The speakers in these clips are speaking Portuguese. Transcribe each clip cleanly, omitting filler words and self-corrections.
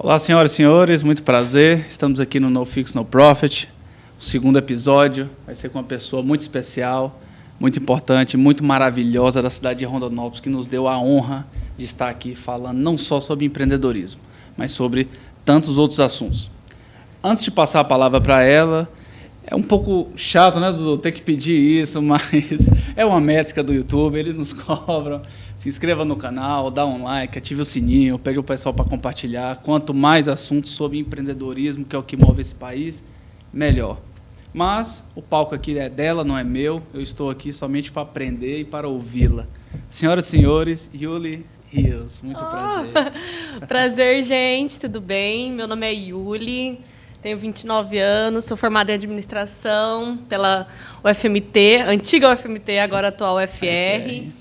Olá, senhoras e senhores, muito prazer. Estamos aqui no No Fix, No Profit. O segundo episódio vai ser com uma pessoa muito especial, muito importante, muito maravilhosa da cidade de Rondonópolis, que nos deu a honra de estar aqui falando não só sobre empreendedorismo, mas sobre tantos outros assuntos. Antes de passar a palavra para ela, é um pouco chato, né, Dudu, ter que pedir isso, mas é uma métrica do YouTube, eles nos cobram. Se inscreva no canal, dá um like, ative o sininho, pede o pessoal para compartilhar. Quanto mais assuntos sobre empreendedorismo, que é o que move esse país, melhor. Mas o palco aqui é dela, não é meu. Eu estou aqui somente para aprender e para ouvi-la. Senhoras e senhores, Yuli Rios, muito prazer. Prazer, gente, tudo bem? Meu nome é Yuli, tenho 29 anos, sou formada em administração pela UFMT, antiga UFMT, agora atual UFR.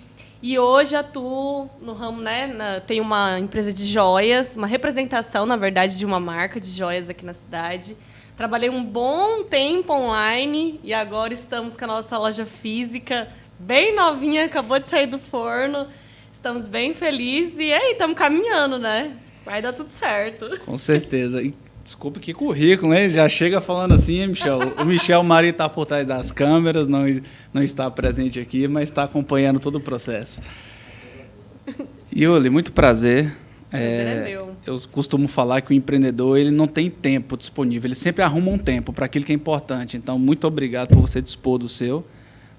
E hoje atuo no ramo, né? Tenho uma empresa de joias, uma representação, na verdade, de uma marca de joias aqui na cidade. Trabalhei um bom tempo online e agora estamos com a nossa loja física bem novinha, acabou de sair do forno. Estamos bem felizes e aí, estamos caminhando, né? Vai dar tudo certo. Com certeza. E, desculpa, que currículo, né? Já chega falando assim, hein, Michel? O Michel Mari está por trás das câmeras, não está presente aqui, mas está acompanhando todo o processo. Yuli, muito prazer. Prazer é meu. Eu costumo falar que o empreendedor ele não tem tempo disponível, ele sempre arruma um tempo para aquilo que é importante. Então, muito obrigado por você dispor do seu.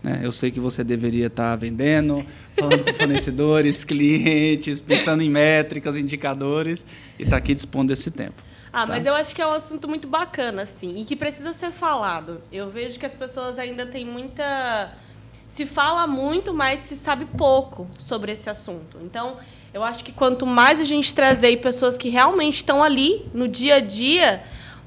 Né? Eu sei que você deveria estar vendendo, falando com fornecedores, clientes, pensando em métricas, indicadores, e está aqui dispondo desse tempo. Tá? Mas eu acho que é um assunto muito bacana, assim, e que precisa ser falado. Eu vejo que as pessoas ainda têm muita... Se fala muito, mas se sabe pouco sobre esse assunto. Então, eu acho que quanto mais a gente trazer pessoas que realmente estão ali no dia a dia,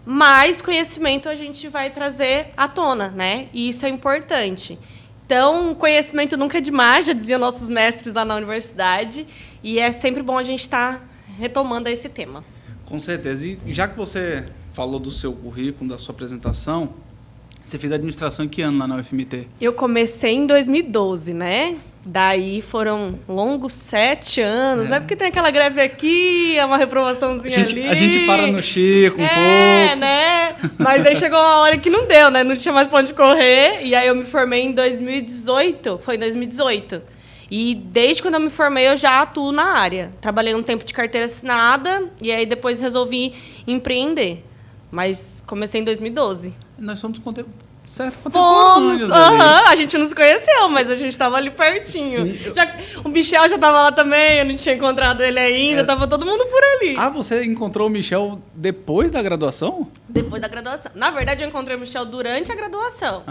mais conhecimento a gente vai trazer à tona, né? E isso é importante. Então, conhecimento nunca é demais, já diziam nossos mestres lá na universidade, e é sempre bom a gente estar retomando esse tema. Com certeza. E já que você falou do seu currículo, da sua apresentação, você fez administração em que ano lá na UFMT? Eu comecei em 2012, né? Daí foram longos 7 anos, né? Porque tem aquela greve aqui, é uma reprovaçãozinha ali. A gente para no Chico um pouco. Né? Mas aí chegou uma hora que não deu, né? Não tinha mais pra onde correr. E aí eu me formei em 2018. Foi em 2018. E desde quando eu me formei, eu já atuo na área. Trabalhei um tempo de carteira assinada e aí depois resolvi empreender. Mas comecei em 2012. Nós somos contemporâneos. Fomos! A gente não se conheceu, mas a gente estava ali pertinho. O Michel já estava lá também, eu não tinha encontrado ele ainda, estava todo mundo por ali. Ah, você encontrou o Michel depois da graduação? Depois da graduação. Na verdade, eu encontrei o Michel durante a graduação.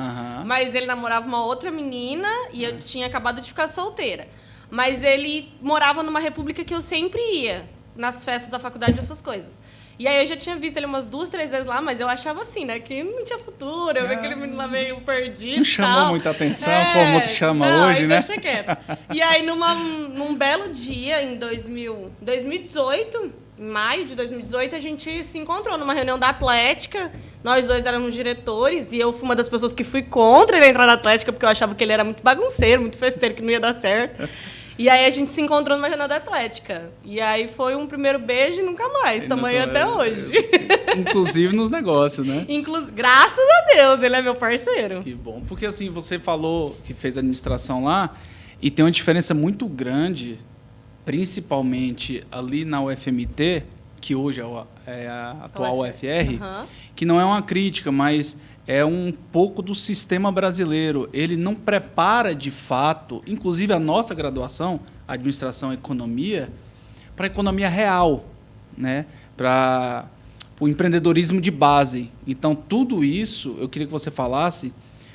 Mas ele namorava uma outra menina e eu tinha acabado de ficar solteira. Mas ele morava numa república que eu sempre ia, nas festas da faculdade, essas coisas. E aí eu já tinha visto ele umas 2, 3 vezes lá, mas eu achava assim, né? Que não tinha futuro, eu vi aquele menino lá meio perdido. Não chamou muita atenção, como muito chama hoje, né? Deixa quieto. E aí, num belo dia, em 2018, em maio de 2018, a gente se encontrou numa reunião da Atlética. Nós dois éramos diretores e eu fui uma das pessoas que fui contra ele entrar na Atlética, porque eu achava que ele era muito bagunceiro, muito festeiro, que não ia dar certo. E aí a gente se encontrou numa reunião da Atlética. E aí foi um primeiro beijo e nunca mais. Estamos aí até hoje. Inclusive nos negócios, né? Graças a Deus, ele é meu parceiro. Que bom. Porque assim, você falou que fez administração lá e tem uma diferença muito grande, principalmente ali na UFMT, que hoje é a atual UFR, que não é uma crítica, mas é um pouco do sistema brasileiro. Ele não prepara, de fato, inclusive a nossa graduação, Administração e Economia, para a economia real, né? Para o empreendedorismo de base. Então, tudo isso, eu queria que você falasse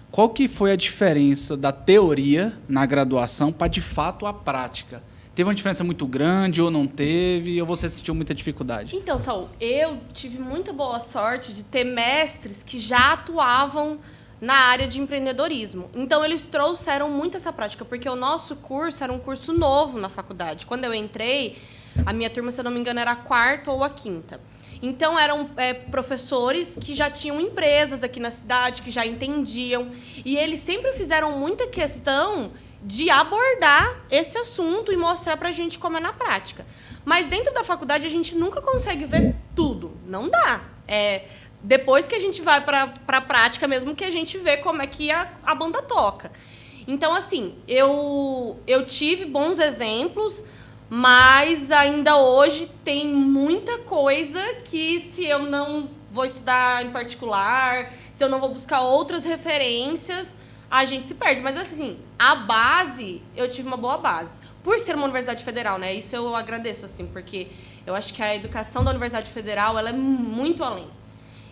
qual que foi a diferença da teoria na graduação para, de fato, a prática. Teve uma diferença muito grande ou não teve? Ou você sentiu muita dificuldade? Então, Saul, eu tive muita boa sorte de ter mestres que já atuavam na área de empreendedorismo. Então, eles trouxeram muito essa prática, porque o nosso curso era um curso novo na faculdade. Quando eu entrei, a minha turma, se eu não me engano, era a 4ª ou a 5ª. Então, eram professores que já tinham empresas aqui na cidade, que já entendiam. E eles sempre fizeram muita questão de abordar esse assunto e mostrar para a gente como é na prática. Mas dentro da faculdade a gente nunca consegue ver tudo. não dá. Depois que a gente vai para a prática mesmo, que a gente vê como é que a banda toca. Então, assim, eu tive bons exemplos, mas ainda hoje tem muita coisa que, se eu não vou estudar em particular, se eu não vou buscar outras referências, a gente se perde. Mas, assim, a base, eu tive uma boa base. Por ser uma universidade federal, né? Isso eu agradeço, assim, porque eu acho que a educação da Universidade Federal, ela é muito além.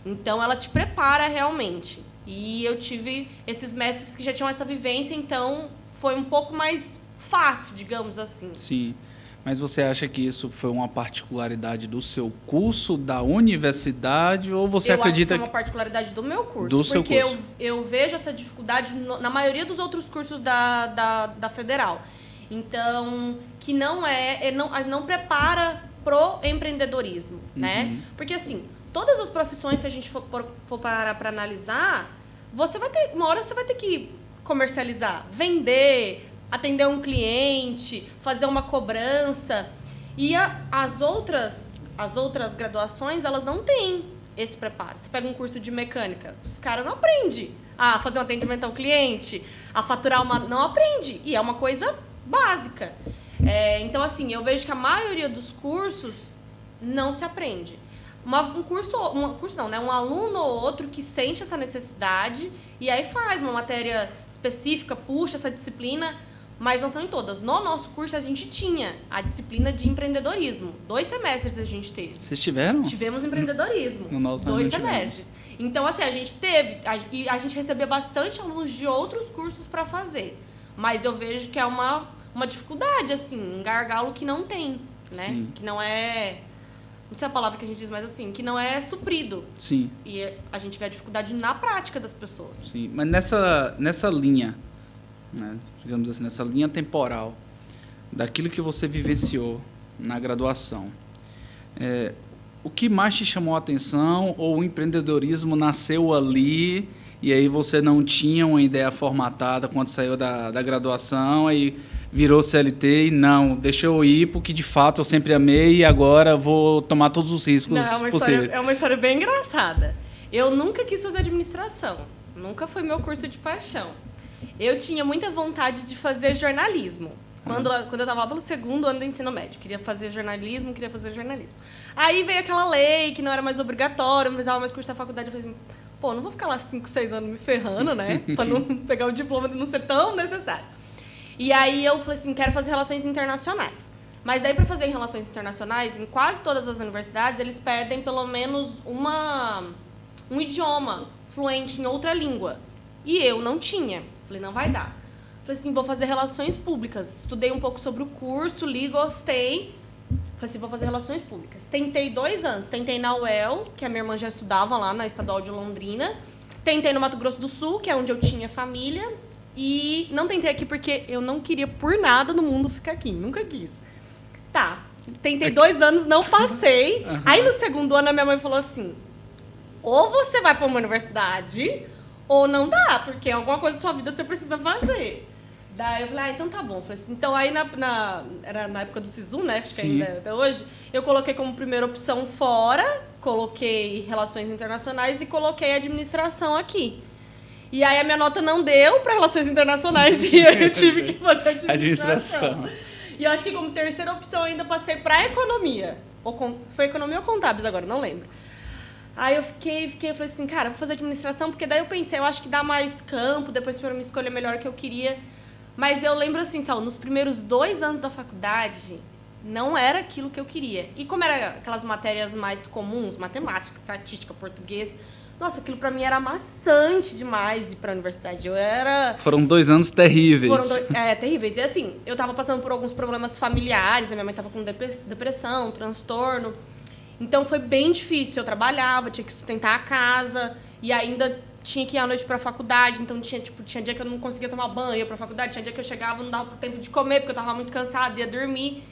Então, ela te prepara realmente. E eu tive esses mestres que já tinham essa vivência, então foi um pouco mais fácil, digamos assim. Sim. Mas você acha que isso foi uma particularidade do seu curso, da universidade, ou você acredita... Eu acho que foi uma particularidade do meu curso. Do seu curso. Porque eu vejo essa dificuldade na maioria dos outros cursos da Federal. Então, que não prepara pro empreendedorismo, né? Porque, assim, todas as profissões, se a gente for parar para analisar, uma hora você vai ter que comercializar, vender, atender um cliente, fazer uma cobrança. E as outras graduações, elas não têm esse preparo. Você pega um curso de mecânica, os caras não aprendem a fazer um atendimento ao cliente, a faturar não aprende. E é uma coisa básica. Então, assim, eu vejo que a maioria dos cursos não se aprende. Um aluno ou outro que sente essa necessidade e aí faz uma matéria específica, puxa essa disciplina, mas não são em todas. No nosso curso, a gente tinha a disciplina de empreendedorismo. 2 semestres a gente teve. Vocês tiveram? Tivemos empreendedorismo. No nosso 2 semestres. Então, assim, a gente teve... E a gente recebia bastante alunos de outros cursos para fazer. Mas eu vejo que é uma dificuldade, assim, um gargalo que não tem, né? Sim. Que não é... Não sei a palavra que a gente diz, mas assim, que não é suprido. Sim. E a gente vê a dificuldade na prática das pessoas. Sim, mas nessa linha, né, digamos assim, nessa linha temporal, daquilo que você vivenciou na graduação, o que mais te chamou a atenção, ou o empreendedorismo nasceu ali e aí você não tinha uma ideia formatada quando saiu da graduação, aí virou CLT e não, deixa eu ir porque de fato eu sempre amei e agora vou tomar todos os riscos possíveis. É uma história bem engraçada. Eu nunca quis fazer administração, nunca foi meu curso de paixão. Eu tinha muita vontade de fazer jornalismo. Quando eu estava lá pelo 2º ano do ensino médio, queria fazer jornalismo. Aí veio aquela lei que não era mais obrigatório, não precisava mais cursar a faculdade. Eu falei assim, pô, não vou ficar lá 5, 6 anos me ferrando, né? Para não pegar o diploma e não ser tão necessário. E aí eu falei assim, quero fazer relações internacionais. Mas daí, para fazer relações internacionais, em quase todas as universidades, eles pedem pelo menos um idioma fluente em outra língua. E eu não tinha. Falei, não vai dar. Falei assim, vou fazer relações públicas. Estudei um pouco sobre o curso, li, gostei. Falei assim, vou fazer relações públicas. Tentei 2 anos. Tentei na UEL, que a minha irmã já estudava lá na Estadual de Londrina. Tentei no Mato Grosso do Sul, que é onde eu tinha família. E não tentei aqui porque eu não queria por nada no mundo ficar aqui. Nunca quis. Tá. Tentei 2 anos, não passei. Aí no 2º ano a minha mãe falou assim, ou você vai para uma universidade ou não dá, porque alguma coisa da sua vida você precisa fazer. Daí eu falei, então tá bom. Falei assim, então aí era na época do SISU, né? Acho que ainda até hoje. Eu coloquei como primeira opção fora, coloquei relações internacionais e coloquei administração aqui. E aí a minha nota não deu para relações internacionais e eu tive que fazer administração. E eu acho que como terceira opção eu ainda passei para economia. Foi economia ou contábeis agora, não lembro. Aí eu falei assim, cara, vou fazer administração, porque daí eu pensei, eu acho que dá mais campo, depois para me escolher melhor o que eu queria. Mas eu lembro assim, Sal, nos primeiros 2 anos da faculdade, não era aquilo que eu queria. E como era aquelas matérias mais comuns, matemática, estatística, português, nossa, aquilo para mim era maçante demais ir para a universidade. Foram 2 anos terríveis. Terríveis. E assim, eu estava passando por alguns problemas familiares, a minha mãe estava com depressão, transtorno. Então foi bem difícil. Eu trabalhava, tinha que sustentar a casa e ainda tinha que ir à noite para a faculdade. Então tinha dia que eu não conseguia tomar banho, ia para a faculdade, tinha dia que eu chegava, não dava tempo de comer porque eu estava muito cansada, ia dormir.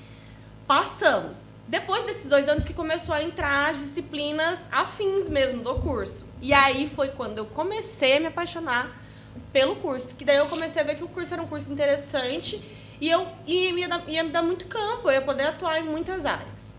Passamos. Depois desses 2 anos que começou a entrar as disciplinas afins mesmo do curso. E aí foi quando eu comecei a me apaixonar pelo curso. Que daí eu comecei a ver que o curso era um curso interessante e ia me dar muito campo, eu ia poder atuar em muitas áreas.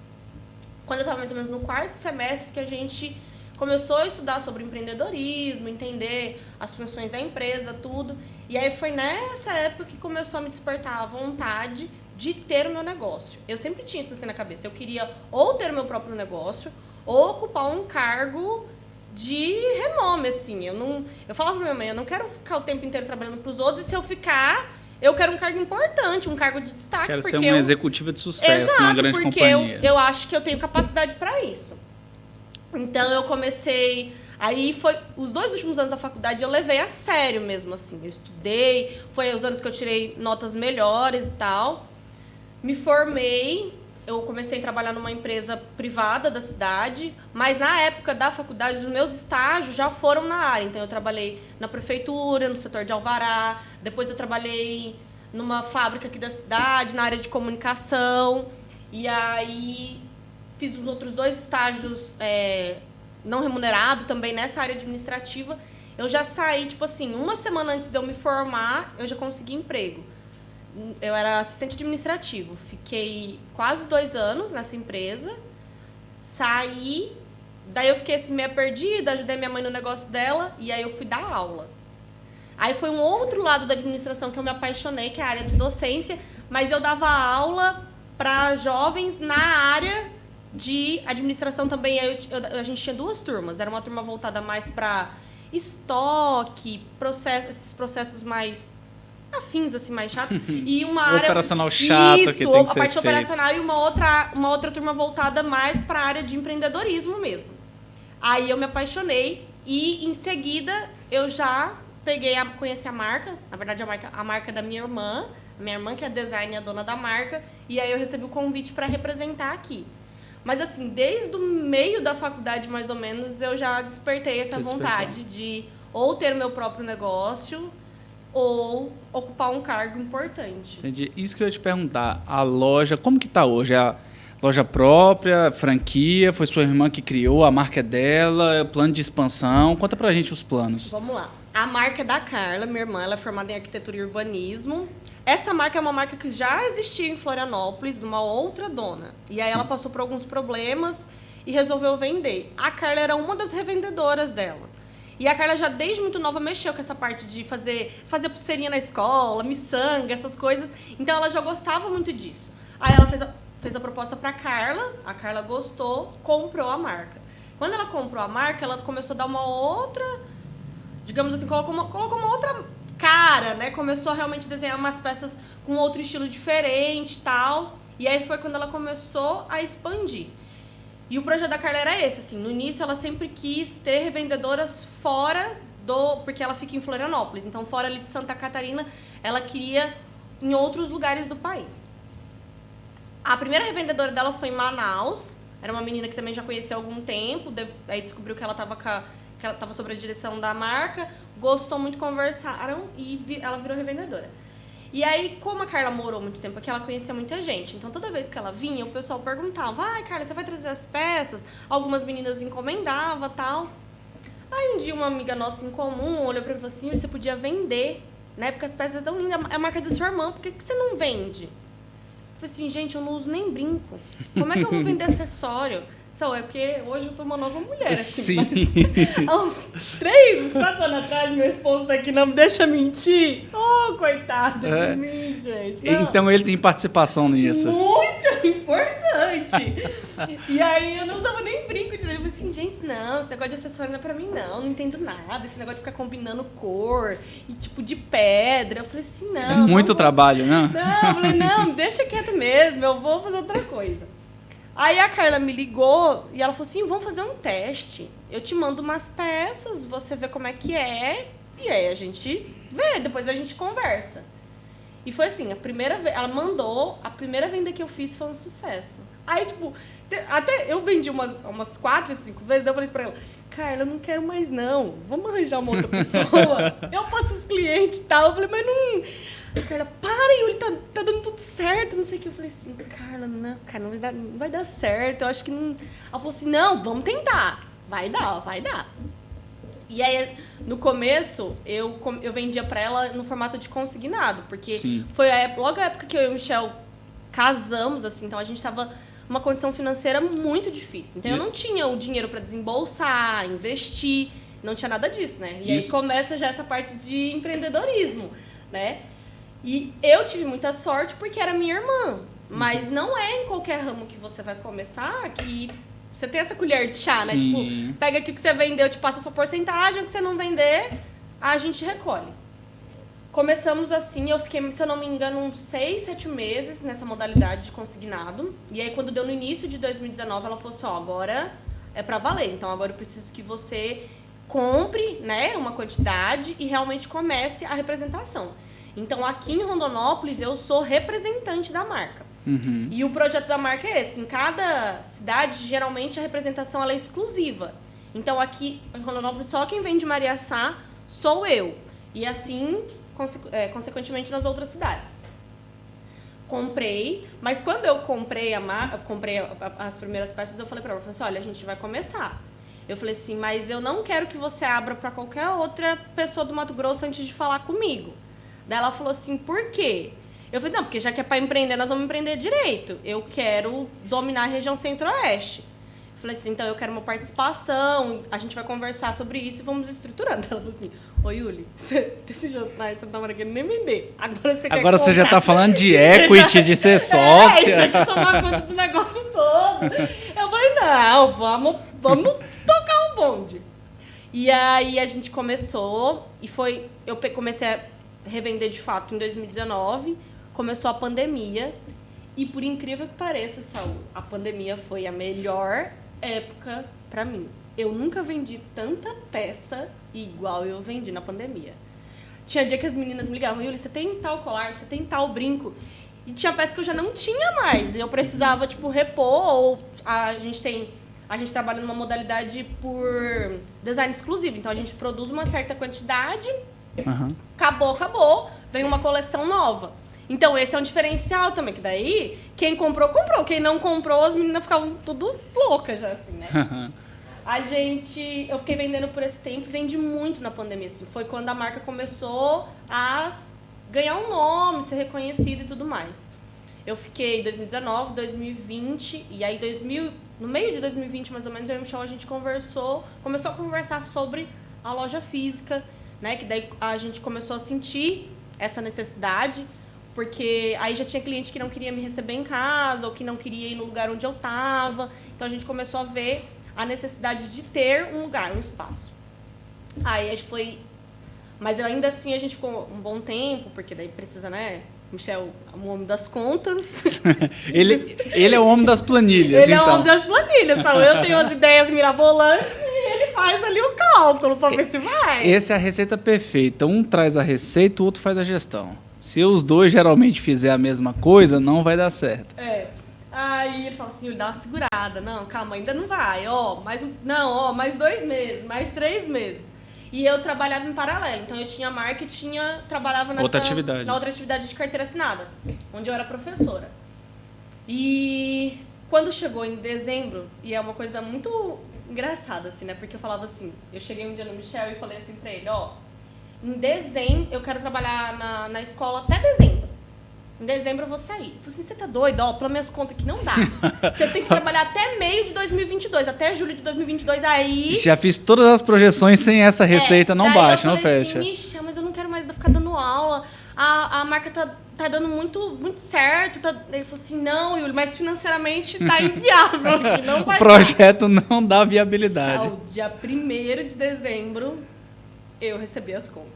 quando eu estava mais ou menos no 4º semestre, que a gente começou a estudar sobre empreendedorismo, entender as funções da empresa, tudo. E aí foi nessa época que começou a me despertar a vontade de ter o meu negócio. Eu sempre tinha isso assim na cabeça. Eu queria ou ter o meu próprio negócio ou ocupar um cargo de renome, assim. Eu falava pra minha mãe, eu não quero ficar o tempo inteiro trabalhando pros outros, e se eu ficar, eu quero um cargo importante, um cargo de destaque. Quero ser uma executiva de sucesso. Exato, numa grande companhia. Porque eu acho que eu tenho capacidade para isso. Então, eu comecei... Aí, foi os 2 últimos anos da faculdade, eu levei a sério mesmo, assim. Eu estudei, foi os anos que eu tirei notas melhores e tal. Me formei, eu comecei a trabalhar numa empresa privada da cidade, mas na época da faculdade, os meus estágios já foram na área. Então, eu trabalhei na prefeitura, no setor de alvará, depois eu trabalhei numa fábrica aqui da cidade, na área de comunicação, e aí fiz os outros 2 estágios não remunerados também nessa área administrativa. Eu já saí, tipo assim, uma semana antes de eu me formar, eu já consegui emprego. Eu era assistente administrativo. Fiquei quase 2 anos nessa empresa. Saí. Daí eu fiquei assim, meio perdida. Ajudei minha mãe no negócio dela. E aí eu fui dar aula. Aí foi um outro lado da administração que eu me apaixonei, que é a área de docência. Mas eu dava aula para jovens na área de administração também. A gente tinha 2 turmas. Era uma turma voltada mais para estoque, esses processos mais afins, assim, mais chato. E uma área... operacional chata, isso, que tem que a ser parte feito. operacional, e uma outra turma voltada mais para a área de empreendedorismo mesmo. Aí eu me apaixonei e, em seguida, eu já conheci a marca. Na verdade, a marca da minha irmã. A minha irmã, que é design, é a dona da marca. E aí eu recebi o convite para representar aqui. Mas, assim, desde o meio da faculdade, mais ou menos, eu já despertei essa vontade de ou ter o meu próprio negócio ou ocupar um cargo importante. Entendi. Isso que eu ia te perguntar. A loja, como que está hoje? É a loja própria, franquia? Foi sua irmã que criou? A marca é dela? Plano de expansão? Conta pra gente os planos. Vamos lá. A marca é da Carla, minha irmã. Ela é formada em arquitetura e urbanismo. Essa marca é uma marca que já existia em Florianópolis, de uma outra dona. E aí ela passou por alguns problemas e resolveu vender. A Carla era uma das revendedoras dela. E a Carla já desde muito nova mexeu com essa parte de fazer pulseirinha na escola, miçanga, essas coisas. Então ela já gostava muito disso. Aí ela fez a proposta para a Carla gostou, comprou a marca. Quando ela comprou a marca, ela começou a dar uma outra, digamos assim, colocou uma outra cara, né? Começou a realmente desenhar umas peças com outro estilo diferente e tal. E aí foi quando ela começou a expandir. E o projeto da Carla era esse, assim, no início ela sempre quis ter revendedoras fora porque ela fica em Florianópolis, então fora ali de Santa Catarina, ela queria em outros lugares do país. A primeira revendedora dela foi em Manaus, era uma menina que também já conhecia há algum tempo, aí descobriu que ela estava sob a direção da marca, gostou muito, conversaram e ela virou revendedora. E aí, como a Carla morou muito tempo aqui, ela conhecia muita gente. Então, toda vez que ela vinha, o pessoal perguntava: Carla, você vai trazer as peças? Algumas meninas encomendavam e tal. Aí, um dia, uma amiga nossa em comum olhou pra mim e falou assim: você podia vender, né? Porque as peças são tão lindas. É a marca da sua irmã, por que você não vende? Eu falei assim: gente, eu não uso nem brinco. Como é que eu vou vender acessório? É porque hoje eu tô uma nova mulher, assim. Sim. Mas há uns 3, 4 anos atrás, meu esposo tá aqui, não me deixa mentir. Oh, coitado de mim, gente. Não. Então ele tem participação nisso. Muito importante. E aí eu não usava nem brinco direito. Eu falei assim, gente, não, esse negócio de acessório não é pra mim, não entendo nada. Esse negócio de ficar combinando cor e tipo de pedra. Eu falei assim, não. É muito trabalho, né? Não, eu falei, não, deixa quieto mesmo, eu vou fazer outra coisa. Aí a Carla me ligou e ela falou assim, vamos fazer um teste. Eu te mando umas peças, você vê como é que é, e aí a gente vê, depois a gente conversa. E foi assim, ela mandou, a primeira venda que eu fiz foi um sucesso. Aí, tipo, até eu vendi umas 4, 5 vezes, daí eu falei pra ela, Carla, eu não quero mais não, vamos arranjar uma outra pessoa. Eu passo os clientes e tal, eu falei, mas não... A Carla, para, Yuli, tá dando tudo certo, não sei o que. Eu falei assim, Carla, não vai dar certo, eu acho que não... Ela falou assim, não, vamos tentar, vai dar. E aí, no começo, eu vendia pra ela no formato de consignado, porque foi logo a época que eu e o Michel casamos, assim, então a gente tava uma condição financeira muito difícil. Então, eu não tinha o dinheiro para desembolsar, investir, não tinha nada disso, né? E aí começa já essa parte de empreendedorismo, né? E eu tive muita sorte porque era minha irmã. Mas não é em qualquer ramo que você vai começar que você tem essa colher de chá, né? Tipo, pega aqui o que você vendeu, eu te passa a sua porcentagem, o que você não vender, a gente recolhe. Começamos assim, eu fiquei, se eu não me engano, uns 6, 7 meses nessa modalidade de consignado. E aí, quando deu no início de 2019, ela falou assim, ó, agora é pra valer. Então, agora eu preciso que você compre, né, uma quantidade e realmente comece a representação. Então, aqui em Rondonópolis, eu sou representante da marca. E o projeto da marca é esse. Em cada cidade, geralmente, a representação ela é exclusiva. Então, aqui em Rondonópolis, só quem vende Mariaçá sou eu. E assim, consequentemente, nas outras cidades. Comprei, mas quando eu comprei as primeiras peças, eu falei para ela, assim, olha, a gente vai começar. Eu falei assim, mas eu não quero que você abra para qualquer outra pessoa do Mato Grosso antes de falar comigo. Daí ela falou assim, por quê? Eu falei, não, porque já que é para empreender, nós vamos empreender direito. Eu quero dominar a região centro-oeste. Eu falei assim, então eu quero uma participação, a gente vai conversar sobre isso e vamos estruturando. Ela falou assim, ô Yuli, desse jeito, você não tava querendo nem vender. Agora você já tá falando de equity, de ser sócia. Isso aqui tomar conta do negócio todo. Eu falei, não, vamos tocar o bonde. E aí a gente começou, eu comecei a revender de fato em 2019, começou a pandemia, e por incrível que pareça, Saul, a pandemia foi a melhor época para mim. Eu nunca vendi tanta peça igual eu vendi na pandemia. Tinha dia que as meninas me ligavam, Yuli, você tem tal colar, você tem tal brinco, e tinha peça que eu já não tinha mais, eu precisava, tipo, repor, ou a gente trabalha numa modalidade por design exclusivo, então a gente produz uma certa quantidade, acabou, vem uma coleção nova. Então, esse é um diferencial também, que daí, quem comprou, comprou. Quem não comprou, as meninas ficavam tudo loucas já, assim, né? Eu fiquei vendendo por esse tempo e vendi muito na pandemia, assim. Foi quando a marca começou a ganhar um nome, ser reconhecida e tudo mais. Eu fiquei em 2019, 2020, e aí no meio de 2020, mais ou menos, eu e o Michel, a gente começou a conversar sobre a loja física, né? Que daí a gente começou a sentir essa necessidade, porque aí já tinha cliente que não queria me receber em casa, ou que não queria ir no lugar onde eu estava. Então, a gente começou a ver a necessidade de ter um lugar, um espaço. Aí, a gente foi... Mas ainda assim, a gente ficou um bom tempo, porque daí precisa, né? Michel é o homem das contas. ele é o homem das planilhas, Ele é o homem das planilhas, sabe? Eu tenho as ideias mirabolantes e ele faz ali o cálculo para ver se vai. Essa é a receita perfeita. Um traz a receita, o outro faz a gestão. Se os dois geralmente fizerem a mesma coisa, não vai dar certo. Aí ele falou assim, dá uma segurada. Não, calma, ainda não vai. Mais 2 meses, mais 3 meses. E eu trabalhava em paralelo. Então, eu tinha marketing, trabalhava na outra atividade de carteira assinada, onde eu era professora. E quando chegou em dezembro, e é uma coisa muito engraçada, assim, né? Porque eu falava assim, eu cheguei um dia no Michel e falei assim pra ele, em dezembro, eu quero trabalhar na escola até dezembro. Em dezembro eu vou sair. Eu falei assim, você tá doido? Pelas minhas contas aqui não dá. Você tem que trabalhar até meio de 2022, até julho de 2022, aí... Já fiz todas as projeções sem essa receita, não bate, não fecha. Assim, Michel, mas eu não quero mais ficar dando aula. A marca tá dando muito, muito certo. Ele falou assim, não, Yuli, mas financeiramente tá inviável aqui, não vai O projeto não dá viabilidade. Ao dia 1º de dezembro, eu recebi as contas.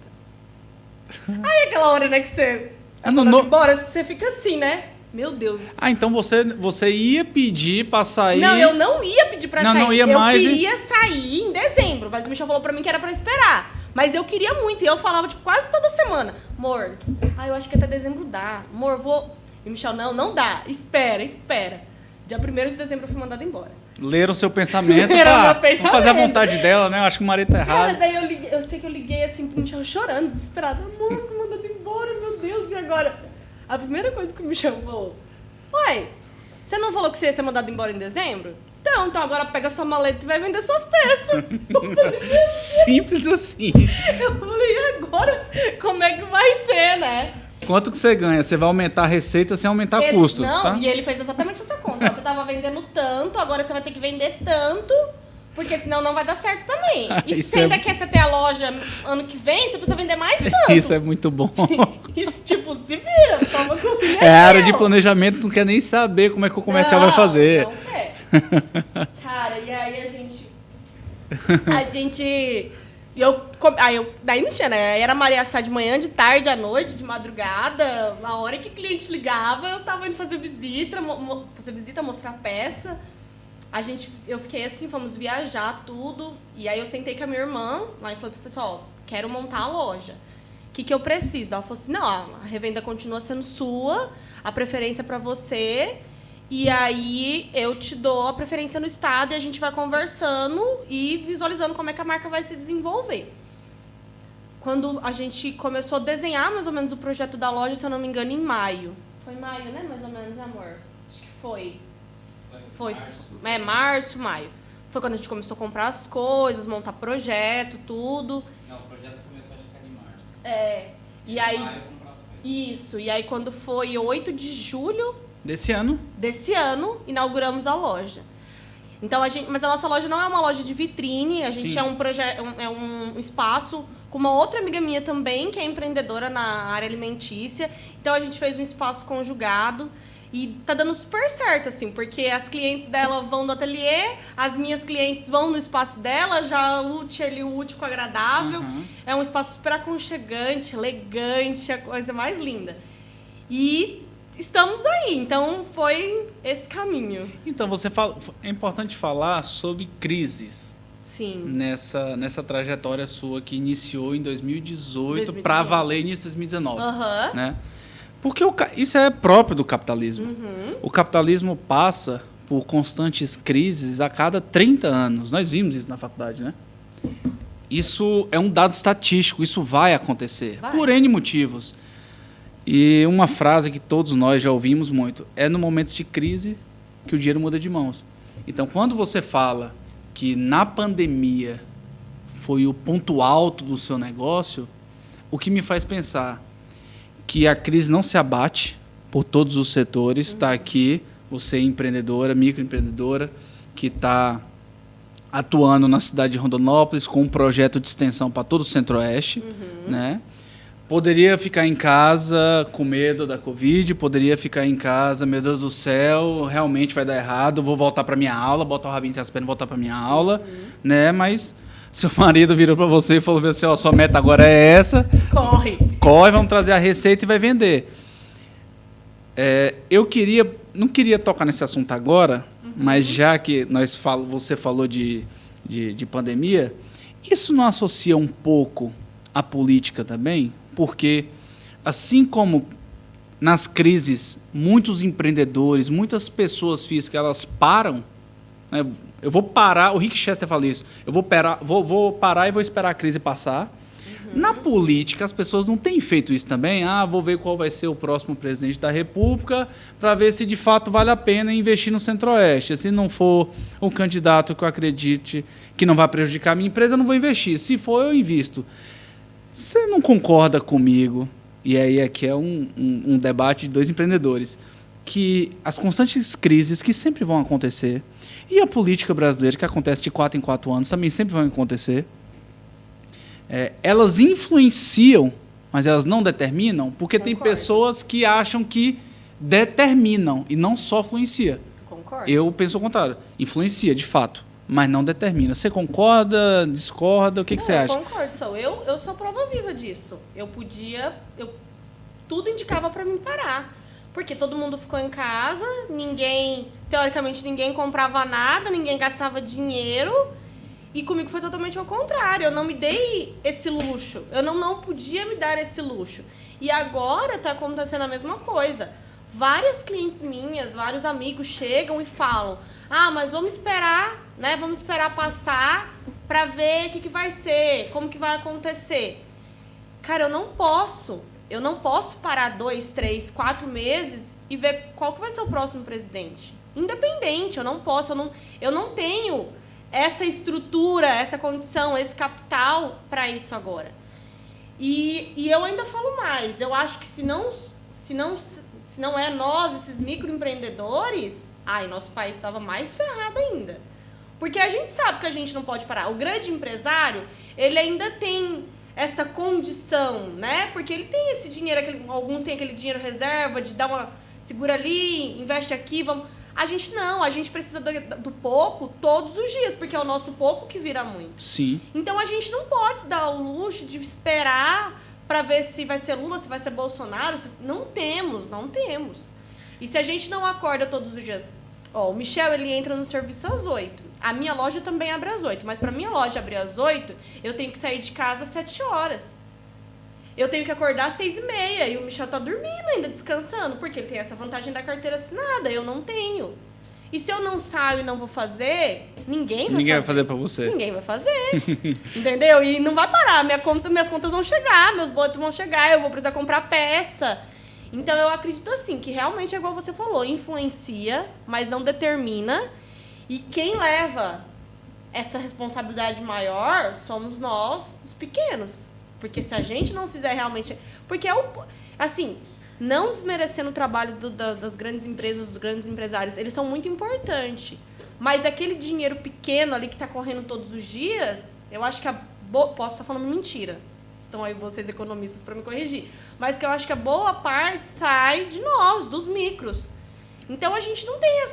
Aí aquela hora, né, que você... embora, você fica assim, né? Meu Deus. Então você ia pedir pra sair... Não, eu não ia pedir pra sair. Não ia eu mais, queria sair em dezembro, mas o Michel falou pra mim que era pra esperar. Mas eu queria muito, e eu falava, tipo, quase toda semana. Amor, eu acho que até dezembro dá. Amor, vou... E o Michel, não dá. Espera. Dia 1º de dezembro eu fui mandada embora. Leram o seu pensamento. Vou fazer a vontade dela, né? Eu acho que o marido tá errado. Cara, daí eu sei que eu liguei assim pro Michel chorando, desesperado. Amor, eu fui mandada embora, meu Deus, e agora? A primeira coisa que o Michel falou, uai, você não falou que você ia ser mandado embora em dezembro? Então agora pega sua maleta e vai vender suas peças. Simples assim. Eu falei, e agora? Como é que vai ser, né? Quanto que você ganha? Você vai aumentar a receita sem aumentar custos, não, tá? E ele fez exatamente essa conta. Você estava vendendo tanto, agora você vai ter que vender tanto, porque senão não vai dar certo também. E se ainda quer você ter a loja ano que vem, você precisa vender mais tanto. Isso é muito bom. Isso, tipo, se vira, toma com o É a área de planejamento, não quer nem saber como é que o comercial vai fazer. Não quer. Cara, e aí a gente... Daí não tinha, né? Era Maria Sá de manhã, de tarde, à noite, de madrugada. Na hora que o cliente ligava, eu tava indo fazer visita, mostrar peça. Eu fiquei assim, fomos viajar, tudo. E aí eu sentei com a minha irmã lá e falei, professor, quero montar a loja. O que eu preciso? Ela falou assim, não, a revenda continua sendo sua, a preferência para você... E aí eu te dou a preferência no estado e a gente vai conversando e visualizando como é que a marca vai se desenvolver. Quando a gente começou a desenhar mais ou menos o projeto da loja, se eu não me engano, em maio. Foi maio, né? Mais ou menos, amor? Acho que foi. Foi. Março, maio. Foi quando a gente começou a comprar as coisas, montar projeto, tudo. Não, o projeto começou acho que em março. E aí... Maio, comprar as coisas. Isso. E aí quando foi 8 de julho... Desse ano, inauguramos a loja. Então, mas a nossa loja não é uma loja de vitrine, a gente é um espaço com uma outra amiga minha também, que é empreendedora na área alimentícia. Então, a gente fez um espaço conjugado e tá dando super certo, assim, porque as clientes dela vão no ateliê, as minhas clientes vão no espaço dela, já útil ali, o útil com o agradável. Uhum. É um espaço super aconchegante, elegante, a coisa mais linda. E... estamos aí, então foi esse caminho. Então, é importante falar sobre crises. Sim. Nessa trajetória sua que iniciou em 2018 para valer início de 2019. Uhum. Né? Porque isso é próprio do capitalismo. Uhum. O capitalismo passa por constantes crises a cada 30 anos. Nós vimos isso na faculdade, né? Isso é um dado estatístico, isso vai acontecer, por N motivos. E uma frase que todos nós já ouvimos muito, é no momento de crise que o dinheiro muda de mãos. Então, quando você fala que na pandemia foi o ponto alto do seu negócio, o que me faz pensar que a crise não se abate por todos os setores. Está aqui você empreendedora, microempreendedora, que está atuando na cidade de Rondonópolis com um projeto de extensão para todo o Centro-Oeste, né? Poderia ficar em casa com medo da Covid, poderia ficar em casa, meu Deus do céu, realmente vai dar errado, vou voltar para minha aula, botar o rabinho entre as pernas e voltar para minha aula, né? Mas seu marido virou para você e falou assim, ó, sua meta agora é essa. Corre, vamos trazer a receita e vai vender. Eu não queria tocar nesse assunto agora, mas já que você falou de pandemia, isso não associa um pouco à política também? Porque, assim como nas crises, muitos empreendedores, muitas pessoas físicas, elas param, né? Eu vou parar, o Rick Chester fala isso, eu vou parar e vou esperar a crise passar. Na política, as pessoas não têm feito isso também. Vou ver qual vai ser o próximo presidente da República para ver se de fato vale a pena investir no Centro-Oeste. Se não for um candidato que eu acredite que não vai prejudicar a minha empresa, eu não vou investir. Se for, eu invisto. Você não concorda comigo, e aí aqui é um debate de dois empreendedores, que as constantes crises que sempre vão acontecer, e a política brasileira, que acontece de 4 em 4 anos, também sempre vão acontecer, elas influenciam, mas elas não determinam, porque tem pessoas que acham que determinam e não só influencia. Concordo. Eu penso o contrário, influencia de fato, mas não determina. Você concorda, discorda? O que você acha? Eu concordo, eu sou a prova viva disso. Tudo indicava para mim parar. Porque todo mundo ficou em casa, teoricamente ninguém comprava nada, ninguém gastava dinheiro. E comigo foi totalmente ao contrário. Eu não me dei esse luxo. Eu não podia me dar esse luxo. E agora está acontecendo a mesma coisa. Várias clientes minhas, vários amigos chegam e falam: mas vamos esperar, né? Vamos esperar passar para ver o que vai ser, como que vai acontecer. Cara, eu não posso parar 2, 3, 4 meses e ver qual que vai ser o próximo presidente. Independente, eu não posso, eu não tenho essa estrutura, essa condição, esse capital para isso agora. E eu ainda falo mais. Eu acho que se não é nós, esses microempreendedores, nosso país estava mais ferrado ainda. Porque a gente sabe que a gente não pode parar. O grande empresário, ele ainda tem essa condição, né? Porque ele tem esse dinheiro, alguns têm aquele dinheiro reserva de dar uma... Segura ali, investe aqui, vamos... A gente não, a gente precisa do pouco todos os dias, porque é o nosso pouco que vira muito. Sim. Então a gente não pode se dar o luxo de esperar para ver se vai ser Lula, se vai ser Bolsonaro. Não temos. E se a gente não acorda todos os dias... o Michel, ele entra no serviço às 8. A minha loja também abre às 8, mas para minha loja abrir às 8, eu tenho que sair de casa às 7 horas. Eu tenho que acordar às 6h30 e o Michel tá dormindo ainda, descansando, porque ele tem essa vantagem da carteira assinada, eu não tenho. E se eu não saio e não vou fazer, ninguém vai fazer para você. Ninguém vai fazer, entendeu? E não vai parar, minhas contas vão chegar, meus boletos vão chegar, eu vou precisar comprar peça. Então, eu acredito assim, que realmente é igual você falou, influencia, mas não determina. E quem leva essa responsabilidade maior somos nós, os pequenos. Porque se a gente não fizer realmente... Porque assim, não desmerecendo o trabalho das grandes empresas, dos grandes empresários, eles são muito importantes. Mas aquele dinheiro pequeno ali que está correndo todos os dias, eu acho que posso estar falando mentira. Estão aí vocês economistas para me corrigir. Mas que eu acho que a boa parte sai de nós, dos micros. Então, a gente não tem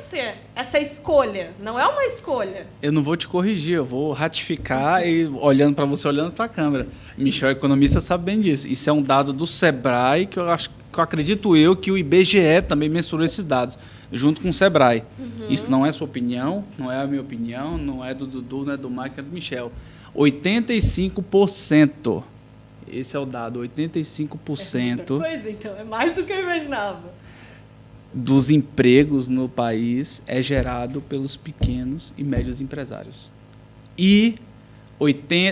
essa escolha. Não é uma escolha. Eu não vou te corrigir, eu vou ratificar e olhando para você, olhando para a câmera. Michel, economista, sabe bem disso. Isso é um dado do Sebrae, que eu acredito que o IBGE também mensurou esses dados, junto com o Sebrae. Isso não é sua opinião, não é a minha opinião, não é do Dudu, não é do Mike, é do Michel. 85%. Esse é o dado, 85%. É muita coisa, então. É mais do que eu imaginava. Dos empregos no país é gerado pelos pequenos e médios empresários. E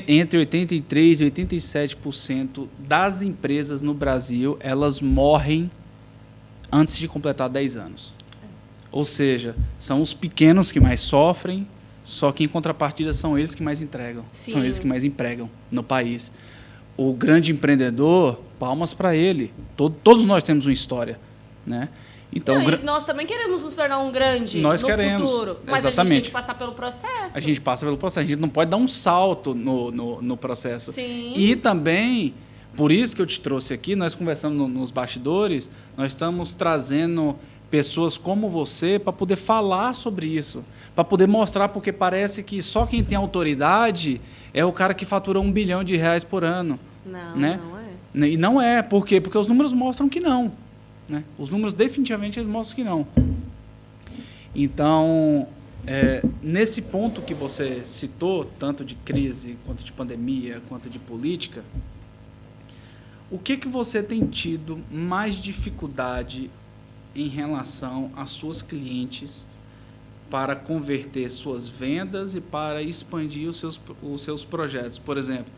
entre 83% e 87% das empresas no Brasil, elas morrem antes de completar 10 anos. Ou seja, são os pequenos que mais sofrem, só que em contrapartida são eles que mais entregam. Sim. São eles que mais empregam no país. O grande empreendedor, palmas para ele. Todos nós temos uma história, né? Então, e nós também queremos nos tornar um grande no futuro. Mas exatamente. A gente tem que passar pelo processo. A gente passa pelo processo. A gente não pode dar um salto no processo. Sim. E também, por isso que eu te trouxe aqui, nós conversamos nos bastidores, nós estamos trazendo pessoas como você para poder falar sobre isso. Para poder mostrar, porque parece que só quem tem autoridade é o cara que fatura R$1 bilhão por ano. Não, né? não é. E não é. Por quê? Porque os números mostram que não. Né? Os números definitivamente eles mostram que não. Então, nesse ponto que você citou, tanto de crise, quanto de pandemia, quanto de política, o que você tem tido mais dificuldade em relação às suas clientes para converter suas vendas e para expandir os seus projetos? Por exemplo,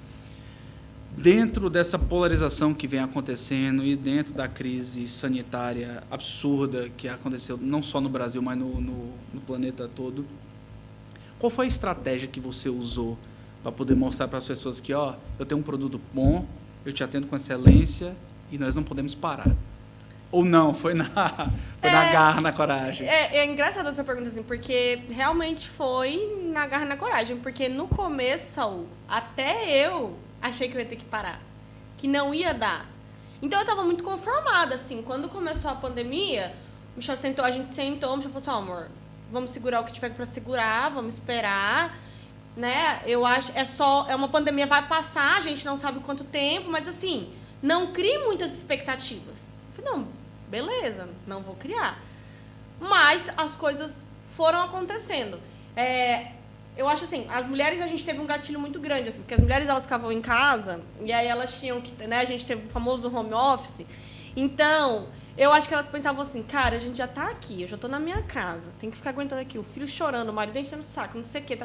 dentro dessa polarização que vem acontecendo e dentro da crise sanitária absurda que aconteceu não só no Brasil, mas no planeta todo, qual foi a estratégia que você usou para poder mostrar para as pessoas que, eu tenho um produto bom, eu te atendo com excelência e nós não podemos parar? Ou não? Foi na garra, na coragem? É engraçado essa pergunta, assim, porque realmente foi na garra, na coragem. Porque no começo, Saul, até eu achei que eu ia ter que parar, que não ia dar. Então, eu estava muito conformada, assim. Quando começou a pandemia, a gente sentou, o Michel falou assim, amor, vamos segurar o que tiver para segurar, vamos esperar, né? Eu acho, é uma pandemia, vai passar, a gente não sabe quanto tempo, mas, assim, não crie muitas expectativas. Eu falei, não, beleza, não vou criar. Mas as coisas foram acontecendo. Eu acho assim, as mulheres, a gente teve um gatilho muito grande, assim, porque as mulheres, elas ficavam em casa, e aí elas tinham que, né, a gente teve o famoso home office. Então, eu acho que elas pensavam assim, cara, a gente já tá aqui, eu já tô na minha casa, tem que ficar aguentando aqui, o filho chorando, o marido enchendo o saco, não sei o quê,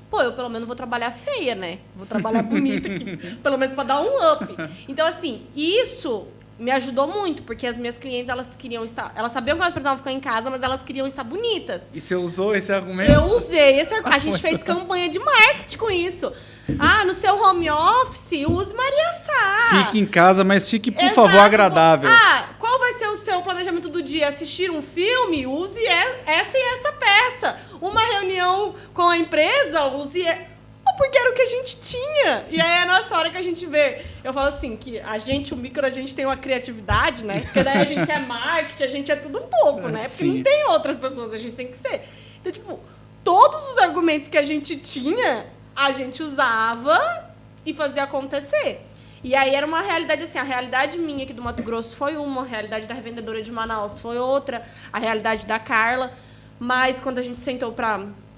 Pô, eu pelo menos vou trabalhar feia, né? Vou trabalhar bonita aqui, pelo menos pra dar um up. Então, assim, isso me ajudou muito, porque as minhas clientes, elas sabiam que elas precisavam ficar em casa, mas elas queriam estar bonitas. E você usou esse argumento? Eu usei esse argumento. A gente fez campanha de marketing com isso. No seu home office, use Maria Sá. Fique em casa, mas fique, por Exato. favor, agradável. Qual vai ser o seu planejamento do dia? Assistir um filme? Use essa e essa peça. Uma reunião com a empresa? Use... Porque era o que a gente tinha. E aí é nessa hora que a gente vê. Eu falo assim, que o micro, a gente tem uma criatividade, né? Porque daí a gente é marketing, a gente é tudo um pouco, né? Porque Sim. não tem outras pessoas, a gente tem que ser. Então, tipo, todos os argumentos que a gente tinha, a gente usava e fazia acontecer. E aí era uma realidade assim, a realidade minha aqui do Mato Grosso foi uma, a realidade da revendedora de Manaus foi outra, a realidade da Carla. Mas quando a gente sentou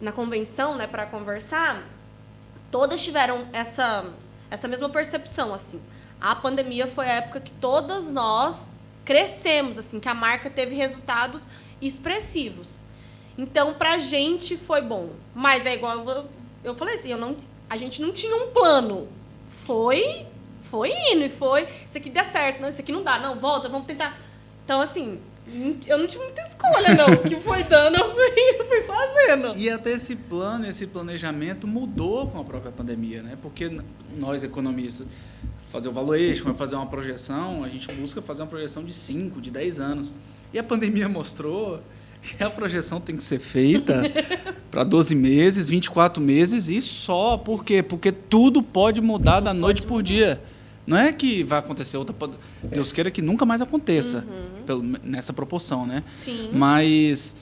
na convenção, né, para conversar, todas tiveram essa mesma percepção, assim. A pandemia foi a época que todas nós crescemos, assim, que a marca teve resultados expressivos. Então, pra gente foi bom. Mas é igual eu falei assim, a gente não tinha um plano. Foi indo e foi. Isso aqui dá certo, não, isso aqui não dá. Não, volta, vamos tentar. Então, assim, eu não tive muita escolha, não. O que foi dando, eu fui fazendo. E até esse plano, esse planejamento mudou com a própria pandemia, né? Porque nós, economistas, fazer o valuation, fazer uma projeção, a gente busca fazer uma projeção de 5, de 10 anos. E a pandemia mostrou que a projeção tem que ser feita para 12 meses, 24 meses e só. Por quê? Porque tudo pode mudar da noite por dia. Não é que vai acontecer outra... Deus queira que nunca mais aconteça, nessa proporção, né? Sim. Mas,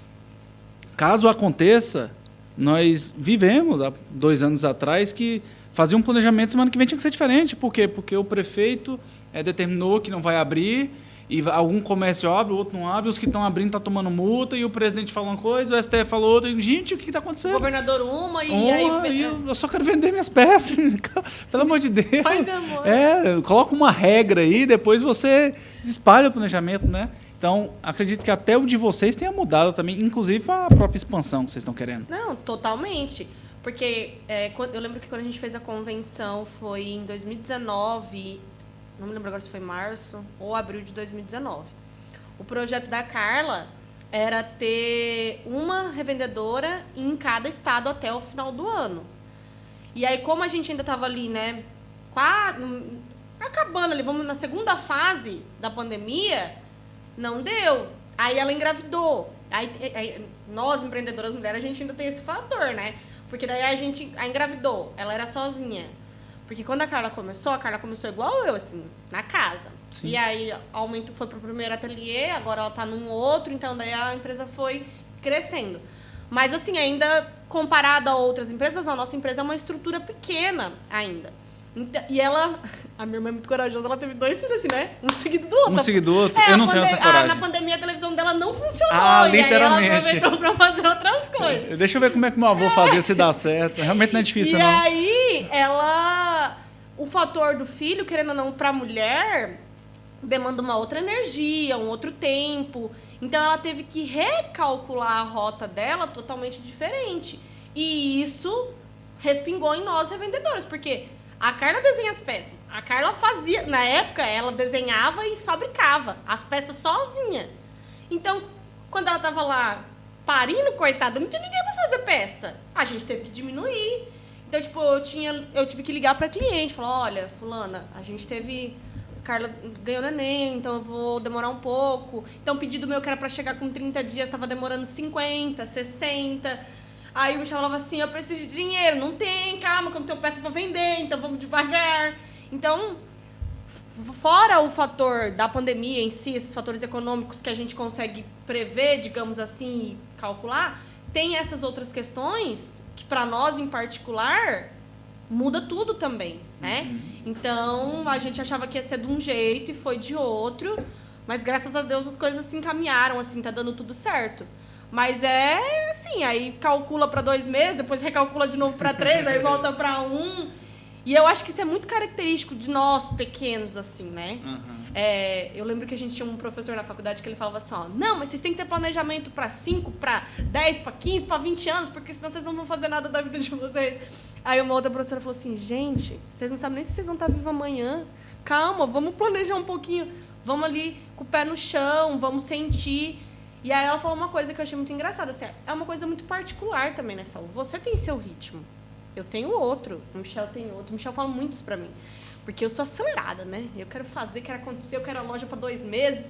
caso aconteça, nós vivemos, há 2 anos atrás, que fazia um planejamento, semana que vem tinha que ser diferente. Por quê? Porque o prefeito determinou que não vai abrir, e algum comércio abre, o outro não abre, os que estão abrindo estão tomando multa, e o presidente falou uma coisa, o STF falou outra, e, gente, o que está acontecendo? O governador aí... Eu só quero vender minhas peças, pelo amor de Deus. Pai de amor. Coloca uma regra aí, depois você espalha o planejamento, né? Então, acredito que até o de vocês tenha mudado também, inclusive a própria expansão que vocês estão querendo. Não, totalmente. Porque eu lembro que quando a gente fez a convenção foi em 2019... Não me lembro agora se foi março ou abril de 2019. O projeto da Carla era ter uma revendedora em cada estado até o final do ano. E aí, como a gente ainda estava ali, né, acabando ali, vamos na segunda fase da pandemia, não deu. Aí ela engravidou. Aí nós, empreendedoras mulheres, a gente ainda tem esse fator, né? Porque daí a engravidou, ela era sozinha. Porque quando a Carla começou igual eu, assim, na casa. Sim. E aí foi pro primeiro ateliê, agora ela tá num outro, então daí a empresa foi crescendo. Mas, assim, ainda comparada a outras empresas, a nossa empresa é uma estrutura pequena ainda. Então, e a minha irmã é muito corajosa, ela teve 2 filhos assim, né? Um seguido do outro. Um seguido do outro? Eu não tenho essa coragem. Na pandemia, a televisão dela não funcionou. Literalmente. E aí ela aproveitou pra fazer outras coisas. Deixa eu ver como é que meu avô fazia se dá certo. Realmente não é difícil, não. E aí, o fator do filho, querendo ou não, pra mulher, demanda uma outra energia, um outro tempo. Então, ela teve que recalcular a rota dela totalmente diferente. E isso respingou em nós, revendedores, porque... A Carla desenha as peças. A Carla fazia... Na época, ela desenhava e fabricava as peças sozinha. Então, quando ela estava lá parindo, coitada, não tinha ninguém para fazer peça. A gente teve que diminuir. Então, tipo, eu tive que ligar para cliente. Falar, olha, fulana, a gente teve... Carla ganhou neném, então eu vou demorar um pouco. Então, o pedido meu que era para chegar com 30 dias estava demorando 50, 60... Aí o Michel falava assim, eu preciso de dinheiro. Não tem, calma, que eu não tenho peça para vender, então vamos devagar. Então, fora o fator da pandemia em si, esses fatores econômicos que a gente consegue prever, digamos assim, e calcular, tem essas outras questões que, para nós em particular, muda tudo também, né? Então, a gente achava que ia ser de um jeito e foi de outro, mas graças a Deus as coisas se encaminharam, assim, tá dando tudo certo. Mas é assim, aí calcula para 2 meses, depois recalcula de novo para 3, aí volta para 1. E eu acho que isso é muito característico de nós, pequenos, assim, né? Eu lembro que a gente tinha um professor na faculdade que ele falava assim, ó, não, mas vocês têm que ter planejamento para 5, para 10, para 15, para 20 anos, porque senão vocês não vão fazer nada da vida de vocês. Aí uma outra professora falou assim, gente, vocês não sabem nem se vocês vão estar vivos amanhã. Calma, vamos planejar um pouquinho. Vamos ali com o pé no chão, vamos sentir... E aí ela falou uma coisa que eu achei muito engraçada, assim, é uma coisa muito particular também, né, Saul? Você tem seu ritmo. eu tenho outro, o Michel tem outro. O Michel fala muito isso pra mim. Porque eu sou acelerada, né? Eu quero fazer, quero acontecer, eu quero a loja para 2 meses.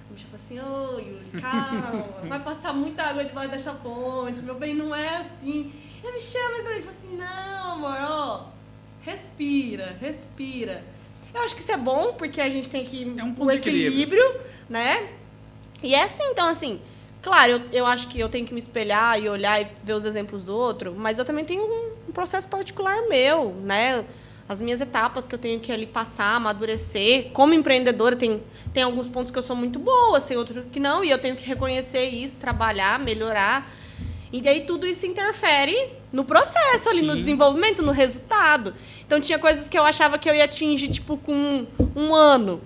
O Michel fala assim, ô, Yuri, calma, vai passar muita água debaixo dessa ponte, meu bem, não é assim. E a Michel, mas ele fala assim, não, amor, ó, respira. Eu acho que isso é bom, porque a gente tem que o equilíbrio, né? E é assim, então, assim, claro, eu acho que eu tenho que me espelhar e olhar e ver os exemplos do outro, mas eu também tenho um processo particular meu, né? As minhas etapas que eu tenho que ali passar, amadurecer. Como empreendedora, tem alguns pontos que eu sou muito boa, tem outros que não, e eu tenho que reconhecer isso, trabalhar, melhorar. E daí tudo isso interfere no processo ali, no desenvolvimento, no resultado. Então, tinha coisas que eu achava que eu ia atingir, tipo, com 1 ano.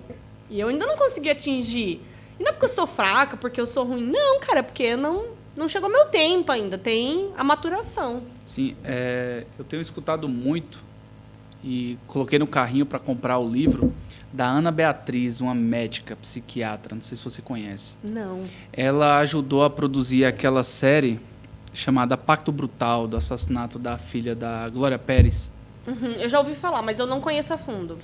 E eu ainda não consegui atingir. E não é porque eu sou fraca, porque eu sou ruim. Não, cara, é porque não chegou meu tempo ainda. Tem a maturação. Sim, eu tenho escutado muito e coloquei no carrinho para comprar o livro da Ana Beatriz, uma médica, psiquiatra, não sei se você conhece. Não. Ela ajudou a produzir aquela série chamada Pacto Brutal, do assassinato da filha da Glória Pérez. Uhum, eu já ouvi falar, mas eu não conheço a fundo.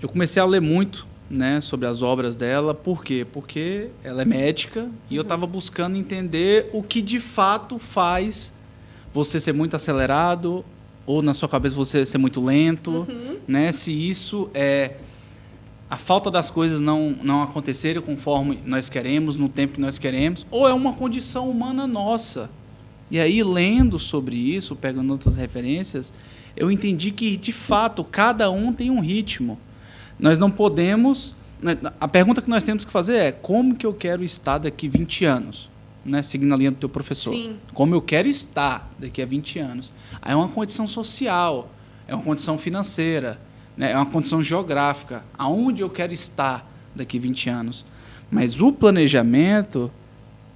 Eu comecei a ler muito, né, sobre as obras dela. Por quê? Porque ela é médica e eu estava buscando entender o que de fato faz você ser muito acelerado ou na sua cabeça você ser muito lento, né? Se isso é a falta das coisas não acontecerem conforme nós queremos, no tempo que nós queremos, ou é uma condição humana nossa. E aí, lendo sobre isso, pegando outras referências, eu entendi que, de fato, cada um tem um ritmo. Nós não podemos... A pergunta que nós temos que fazer é como que eu quero estar daqui 20 anos? Né, seguindo a linha do teu professor. Sim. Como eu quero estar daqui a 20 anos. Aí é uma condição social, é uma condição financeira, né, é uma condição geográfica. Aonde eu quero estar daqui a 20 anos. Mas o planejamento,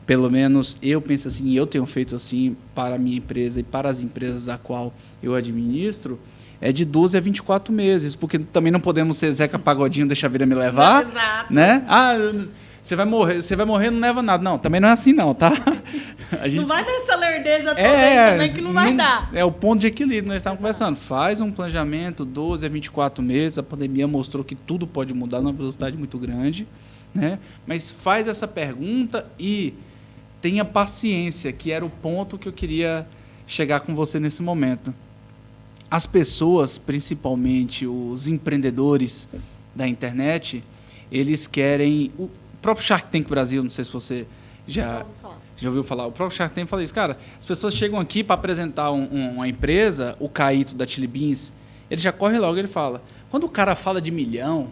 pelo menos eu penso assim, e eu tenho feito assim para a minha empresa e para as empresas a qual eu administro, é de 12 a 24 meses, porque também não podemos ser Zeca Pagodinho, deixa a vida me levar. Exato. Né? Você vai morrer, não leva nada. Não, também não é assim não, tá? Não vai nessa lerdeza toda também que não vai dar. É o ponto de equilíbrio, nós estávamos conversando. Faz um planejamento, 12 a 24 meses, a pandemia mostrou que tudo pode mudar numa velocidade muito grande, né? Mas faz essa pergunta e tenha paciência, que era o ponto que eu queria chegar com você nesse momento. As pessoas, principalmente os empreendedores da internet, eles querem... O próprio Shark Tank Brasil, não sei se você já ouviu falar. O próprio Shark Tank fala isso. Cara, as pessoas chegam aqui para apresentar uma empresa, o Caíto da Chili Beans, ele já corre logo, ele fala, quando o cara fala de milhão,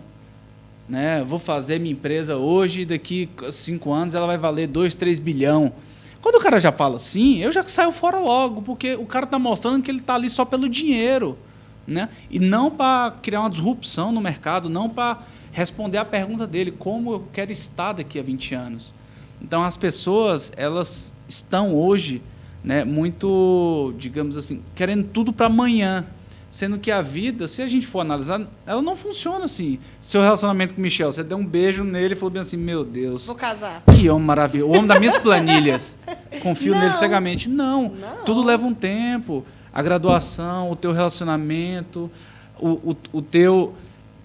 né, vou fazer minha empresa hoje, daqui 5 anos ela vai valer 2, 3 bilhão. Quando o cara já fala assim, eu já saio fora logo, porque o cara está mostrando que ele está ali só pelo dinheiro, né? E não para criar uma disrupção no mercado, não para responder a pergunta dele, como eu quero estar daqui a 20 anos. Então, as pessoas, elas estão hoje, né, muito, digamos assim, querendo tudo para amanhã, sendo que a vida, se a gente for analisar, ela não funciona assim. Seu relacionamento com o Michel, você deu um beijo nele e falou bem assim, meu Deus, vou casar. Que homem maravilhoso, o homem das minhas planilhas, confio nele cegamente. Não, tudo leva um tempo, a graduação, o teu relacionamento, o teu...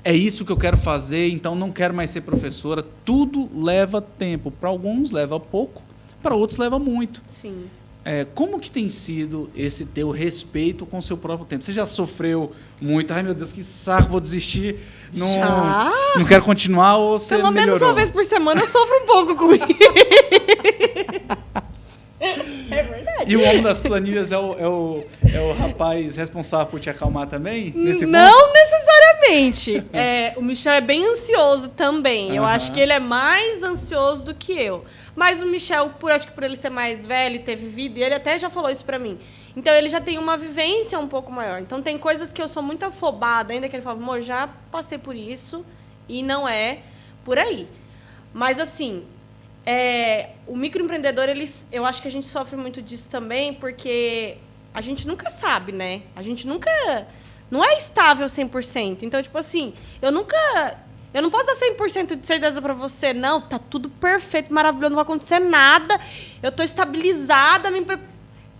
É isso que eu quero fazer, então não quero mais ser professora. Tudo leva tempo. Para alguns leva pouco, para outros leva muito. Sim. Como que tem sido esse teu respeito com o seu próprio tempo? Você já sofreu muito? Ai, meu Deus, que saco, vou desistir. Não quero continuar ou você Pelo melhorou? menos uma vez por semana eu sofro um pouco com isso. É verdade. E o homem das planilhas é o rapaz responsável por te acalmar também? Nesse Não ponto? necessariamente. O Michel é bem ansioso também. Eu acho que ele é mais ansioso do que eu. Mas o Michel, acho que por ele ser mais velho e ter vivido, e ele até já falou isso pra mim. Então ele já tem uma vivência um pouco maior. Então tem coisas que eu sou muito afobada ainda, que ele fala, amor, já passei por isso e não é por aí. Mas assim... o microempreendedor, eu acho que a gente sofre muito disso também, porque a gente nunca sabe, né? A gente nunca... Não é estável 100%. Então, tipo assim, eu não posso dar 100% de certeza pra você. Não, tá tudo perfeito, maravilhoso, não vai acontecer nada. Eu tô estabilizada.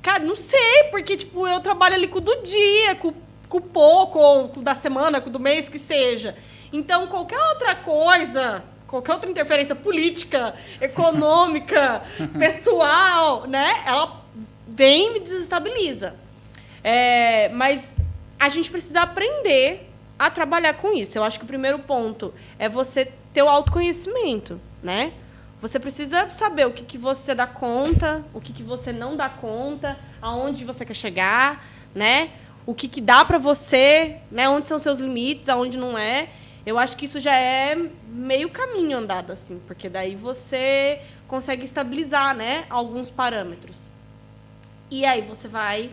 Cara, não sei, porque, tipo, eu trabalho ali com o do dia, com o pouco, ou com o da semana, com o do mês, que seja. Então, qualquer outra coisa, qualquer outra interferência política, econômica, pessoal, né? Ela vem e me desestabiliza. Mas a gente precisa aprender a trabalhar com isso. Eu acho que o primeiro ponto é você ter o autoconhecimento, né? Você precisa saber o que você dá conta, o que você não dá conta, aonde você quer chegar, né? O que dá para você, né? Onde são seus limites, aonde não é. Eu acho que isso já é meio caminho andado, assim, porque daí você consegue estabilizar, né, alguns parâmetros. E aí você vai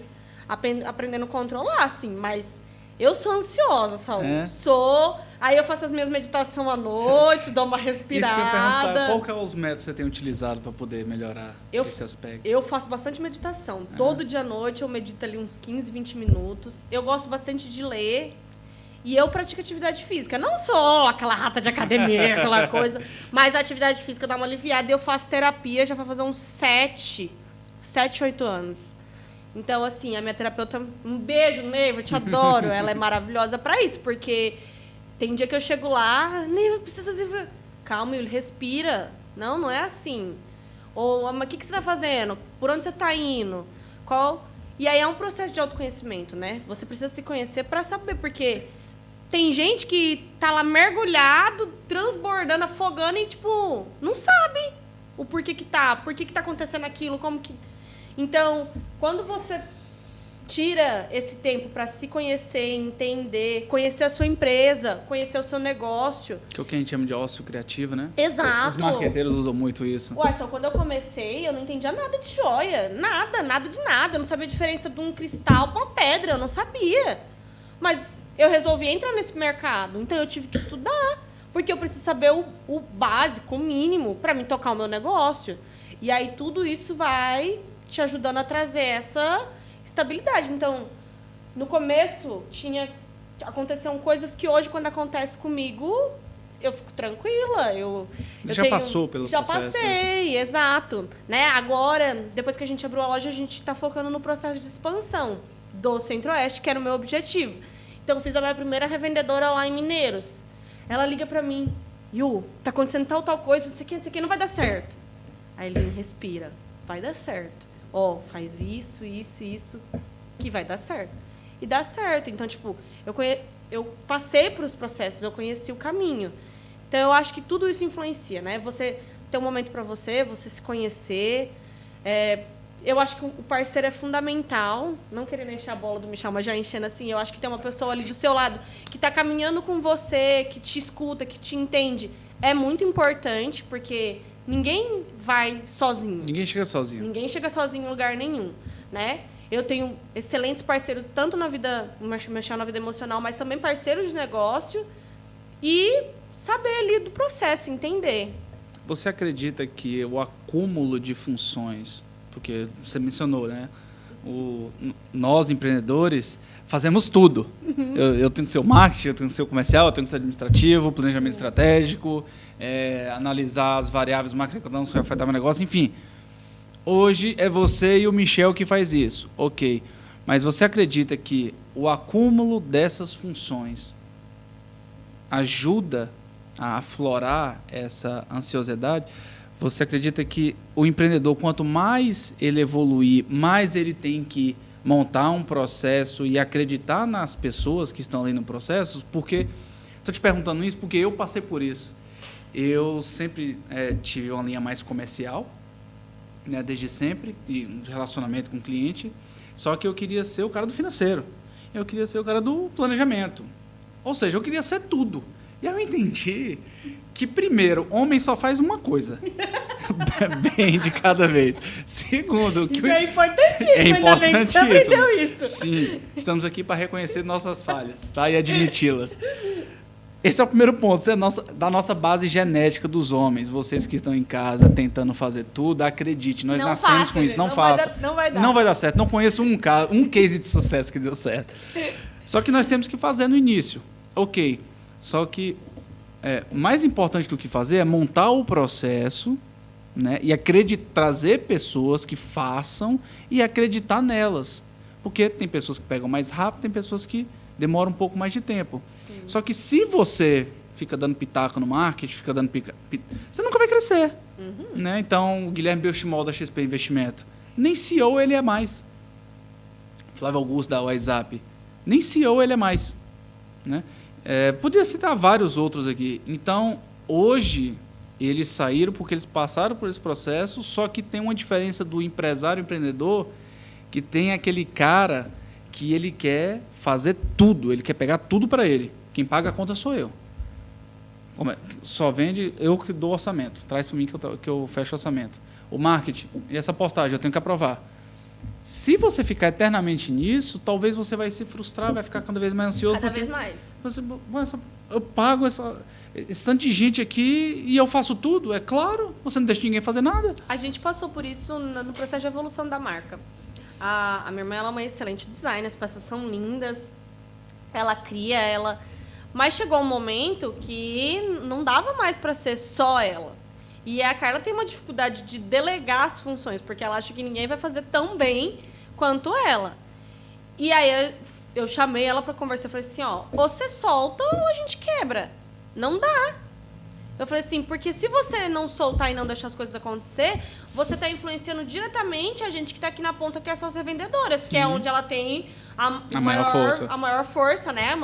aprendendo a controlar, assim, mas eu sou ansiosa, Saul. Aí eu faço as minhas meditações à noite, dou uma respirada. Isso que eu ia perguntar, qual que é os métodos que você tem utilizado para poder melhorar esse aspecto? Eu faço bastante meditação. Todo dia à noite eu medito ali uns 15, 20 minutos. Eu gosto bastante de ler. E eu pratico atividade física. Não sou aquela rata de academia, aquela coisa. Mas a atividade física dá uma aliviada. Eu faço terapia já vai fazer uns 7, 8 anos. Então, assim, a minha terapeuta... Um beijo, Neiva, eu te adoro. Ela é maravilhosa para isso, porque... Tem dia que eu chego lá, Neiva, preciso fazer... Calma, Yuli, respira. Não é assim. Ou, mas o que você está fazendo? Por onde você está indo? E aí é um processo de autoconhecimento, né? Você precisa se conhecer para saber, porque tem gente que tá lá mergulhado, transbordando, afogando e, tipo, não sabe o porquê que tá. Por que tá acontecendo aquilo, como que... Então, quando você tira esse tempo para se conhecer, entender, conhecer a sua empresa, conhecer o seu negócio. Que é o que a gente chama de ócio criativo, né? Exato. Os marqueteiros usam muito isso. Ué, só quando eu comecei, eu não entendia nada de joia. Nada de nada. Eu não sabia a diferença de um cristal para uma pedra. Eu não sabia. Mas eu resolvi entrar nesse mercado. Então, eu tive que estudar. Porque eu preciso saber o básico, o mínimo, para mim tocar o meu negócio. E aí, tudo isso vai te ajudando a trazer essa estabilidade. Então, no começo, aconteciam coisas que hoje, quando acontece comigo, eu fico tranquila. Você já passou pelo processo? Já passei, exato. Né? Agora, depois que a gente abriu a loja, a gente está focando no processo de expansão do Centro-Oeste, que era o meu objetivo. Então, eu fiz a minha primeira revendedora lá em Mineiros. Ela liga para mim, Yu, tá acontecendo tal coisa, não sei o que, não vai dar certo. Aí ele respira, vai dar certo. Faz isso, que vai dar certo. E dá certo. Então, tipo, eu passei por os processos, eu conheci o caminho. Então, eu acho que tudo isso influencia, né? Você ter um momento para você se conhecer. Eu acho que o parceiro é fundamental. Não querendo encher a bola do Michel, mas já enchendo assim. Eu acho que tem uma pessoa ali do seu lado que está caminhando com você, que te escuta, que te entende. É muito importante, porque... Ninguém vai sozinho. Ninguém chega sozinho. Ninguém chega sozinho em lugar nenhum, né? Eu tenho excelentes parceiros, tanto na vida, mexer na vida emocional, mas também parceiros de negócio. E saber ali do processo, entender. Você acredita que o acúmulo de funções, porque você mencionou, né? Nós, empreendedores, fazemos tudo. Eu tenho que ser o marketing, eu tenho que ser o comercial, eu tenho que ser o administrativo, planejamento estratégico, analisar as variáveis macroeconômicas que vai afetar meu negócio, enfim. Hoje é você e o Michel que faz isso, ok. Mas você acredita que o acúmulo dessas funções ajuda a aflorar essa ansiosidade? Você acredita que o empreendedor, quanto mais ele evoluir, mais ele tem que montar um processo e acreditar nas pessoas que estão ali no processo? Porque estou te perguntando isso porque eu passei por isso. Eu sempre tive uma linha mais comercial, né, desde sempre, e um relacionamento com o cliente, só que eu queria ser o cara do financeiro, eu queria ser o cara do planejamento, ou seja, eu queria ser tudo. E eu entendi que, primeiro, homem só faz uma coisa, bem de cada vez. Segundo, que isso é importantíssimo, ainda bem que você aprendeu isso. Sim, estamos aqui para reconhecer nossas falhas, tá? E admiti-las. Esse é o primeiro ponto, isso é da nossa base genética dos homens. Vocês que estão em casa tentando fazer tudo, acredite, nós nascemos com isso, não faça. Não vai dar. Não vai dar certo, não conheço um case de sucesso que deu certo. Só que nós temos que fazer no início, ok. Só que mais importante do que fazer é montar o processo, né? E trazer pessoas que façam e acreditar nelas. Porque tem pessoas que pegam mais rápido, tem pessoas que demoram um pouco mais de tempo. Sim. Só que se você fica dando pitaco no marketing, fica dando você nunca vai crescer. Né? Então, o Guilherme Belchimol da XP Investimento, nem CEO ele é mais. Flávio Augusto da WhatsApp, nem CEO ele é mais. Né? Podia citar vários outros aqui. Então, hoje, eles saíram porque eles passaram por esse processo, só que tem uma diferença do empresário empreendedor, que tem aquele cara que ele quer fazer tudo, ele quer pegar tudo para ele. Quem paga a conta sou eu. Só vende, eu que dou orçamento. Traz para mim que eu fecho o orçamento. O marketing, e essa postagem, eu tenho que aprovar. Se você ficar eternamente nisso, talvez você vai se frustrar, vai ficar cada vez mais ansioso. Cada vez mais. Eu pago esse tanto de gente aqui e eu faço tudo, é claro. Você não deixa ninguém fazer nada. A gente passou por isso no processo de evolução da marca. A minha irmã ela é uma excelente designer, as peças são lindas. Ela cria, Mas chegou um momento que não dava mais para ser só ela. E a Carla tem uma dificuldade de delegar as funções, porque ela acha que ninguém vai fazer tão bem quanto ela. E aí eu chamei ela para conversar e falei assim, você solta ou a gente quebra. Não dá. Eu falei assim, porque se você não soltar e não deixar as coisas acontecer, você está influenciando diretamente a gente que está aqui na ponta, que são as revendedoras, que é onde ela tem a maior força, né?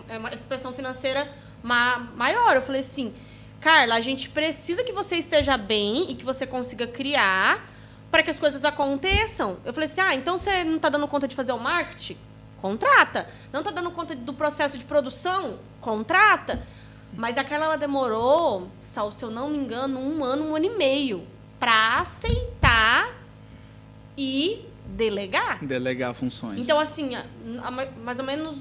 A expressão financeira maior. Eu falei assim, Carla, a gente precisa que você esteja bem e que você consiga criar para que as coisas aconteçam. Eu falei assim, então você não está dando conta de fazer o marketing? Contrata. Não está dando conta do processo de produção? Contrata. Mas a Carla ela demorou, se eu não me engano, um ano e meio para aceitar e delegar. Delegar funções. Então, assim, mais ou menos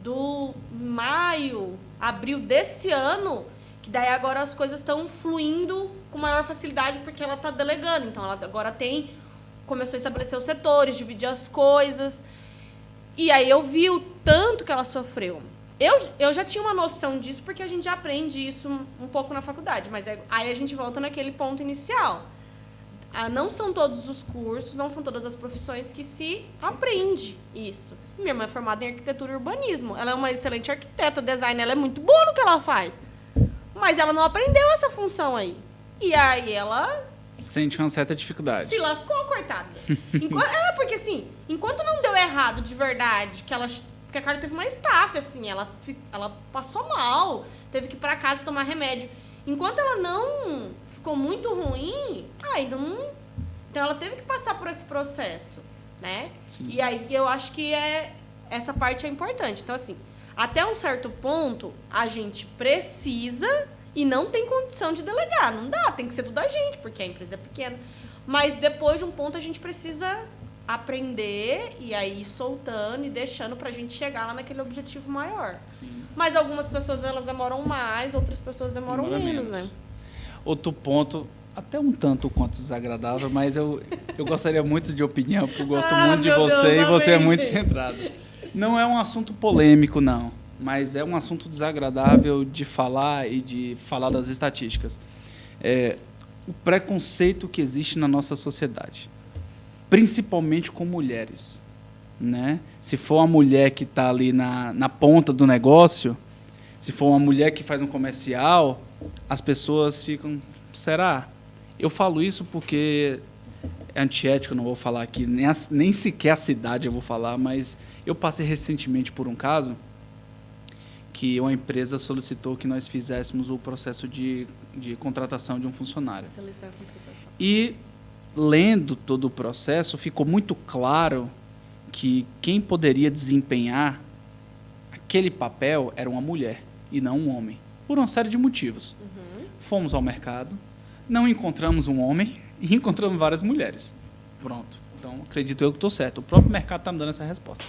do maio, abril desse ano, que daí agora as coisas estão fluindo com maior facilidade porque ela está delegando. Então, ela agora começou a estabelecer os setores, dividir as coisas. E aí eu vi o tanto que ela sofreu. Eu já tinha uma noção disso, porque a gente já aprende isso um pouco na faculdade, mas aí a gente volta naquele ponto inicial. Não são todos os cursos, não são todas as profissões que se aprende isso. Minha irmã é formada em arquitetura e urbanismo. Ela é uma excelente arquiteta, designer, ela é muito boa no que ela faz. Mas ela não aprendeu essa função aí. E aí ela... Sente uma certa dificuldade. Se lascou, coitada. Porque assim, enquanto não deu errado de verdade, porque a Carla teve uma estafe, assim, ela passou mal, teve que ir para casa tomar remédio. Enquanto ela não ficou muito ruim, então ela teve que passar por esse processo, né? Sim. E aí eu acho que essa parte é importante. Então, assim, até um certo ponto, a gente precisa e não tem condição de delegar. Não dá, tem que ser tudo a gente, porque a empresa é pequena. Mas depois de um ponto, a gente precisa aprender e aí ir soltando e deixando pra gente chegar lá naquele objetivo maior. Sim. Mas algumas pessoas elas demoram mais, outras pessoas demoram menos, né? Outro ponto, até um tanto quanto desagradável, mas eu gostaria muito de opinião, porque eu gosto muito de você e você é muito centrado. Não é um assunto polêmico, não, mas é um assunto desagradável de falar e de falar das estatísticas. O preconceito que existe na nossa sociedade, principalmente com mulheres, né? Se for uma mulher que está ali na ponta do negócio, se for uma mulher que faz um comercial, as pessoas ficam, será? Eu falo isso porque é antiético, não vou falar aqui, nem sequer a cidade eu vou falar, mas eu passei recentemente por um caso que uma empresa solicitou que nós fizéssemos o processo de contratação de um funcionário. Seleção e contratação. E lendo todo o processo, ficou muito claro que quem poderia desempenhar aquele papel era uma mulher e não um homem, por uma série de motivos. Uhum. Fomos ao mercado, não encontramos um homem e encontramos várias mulheres. Pronto. Então, acredito eu que estou certo. O próprio mercado está me dando essa resposta.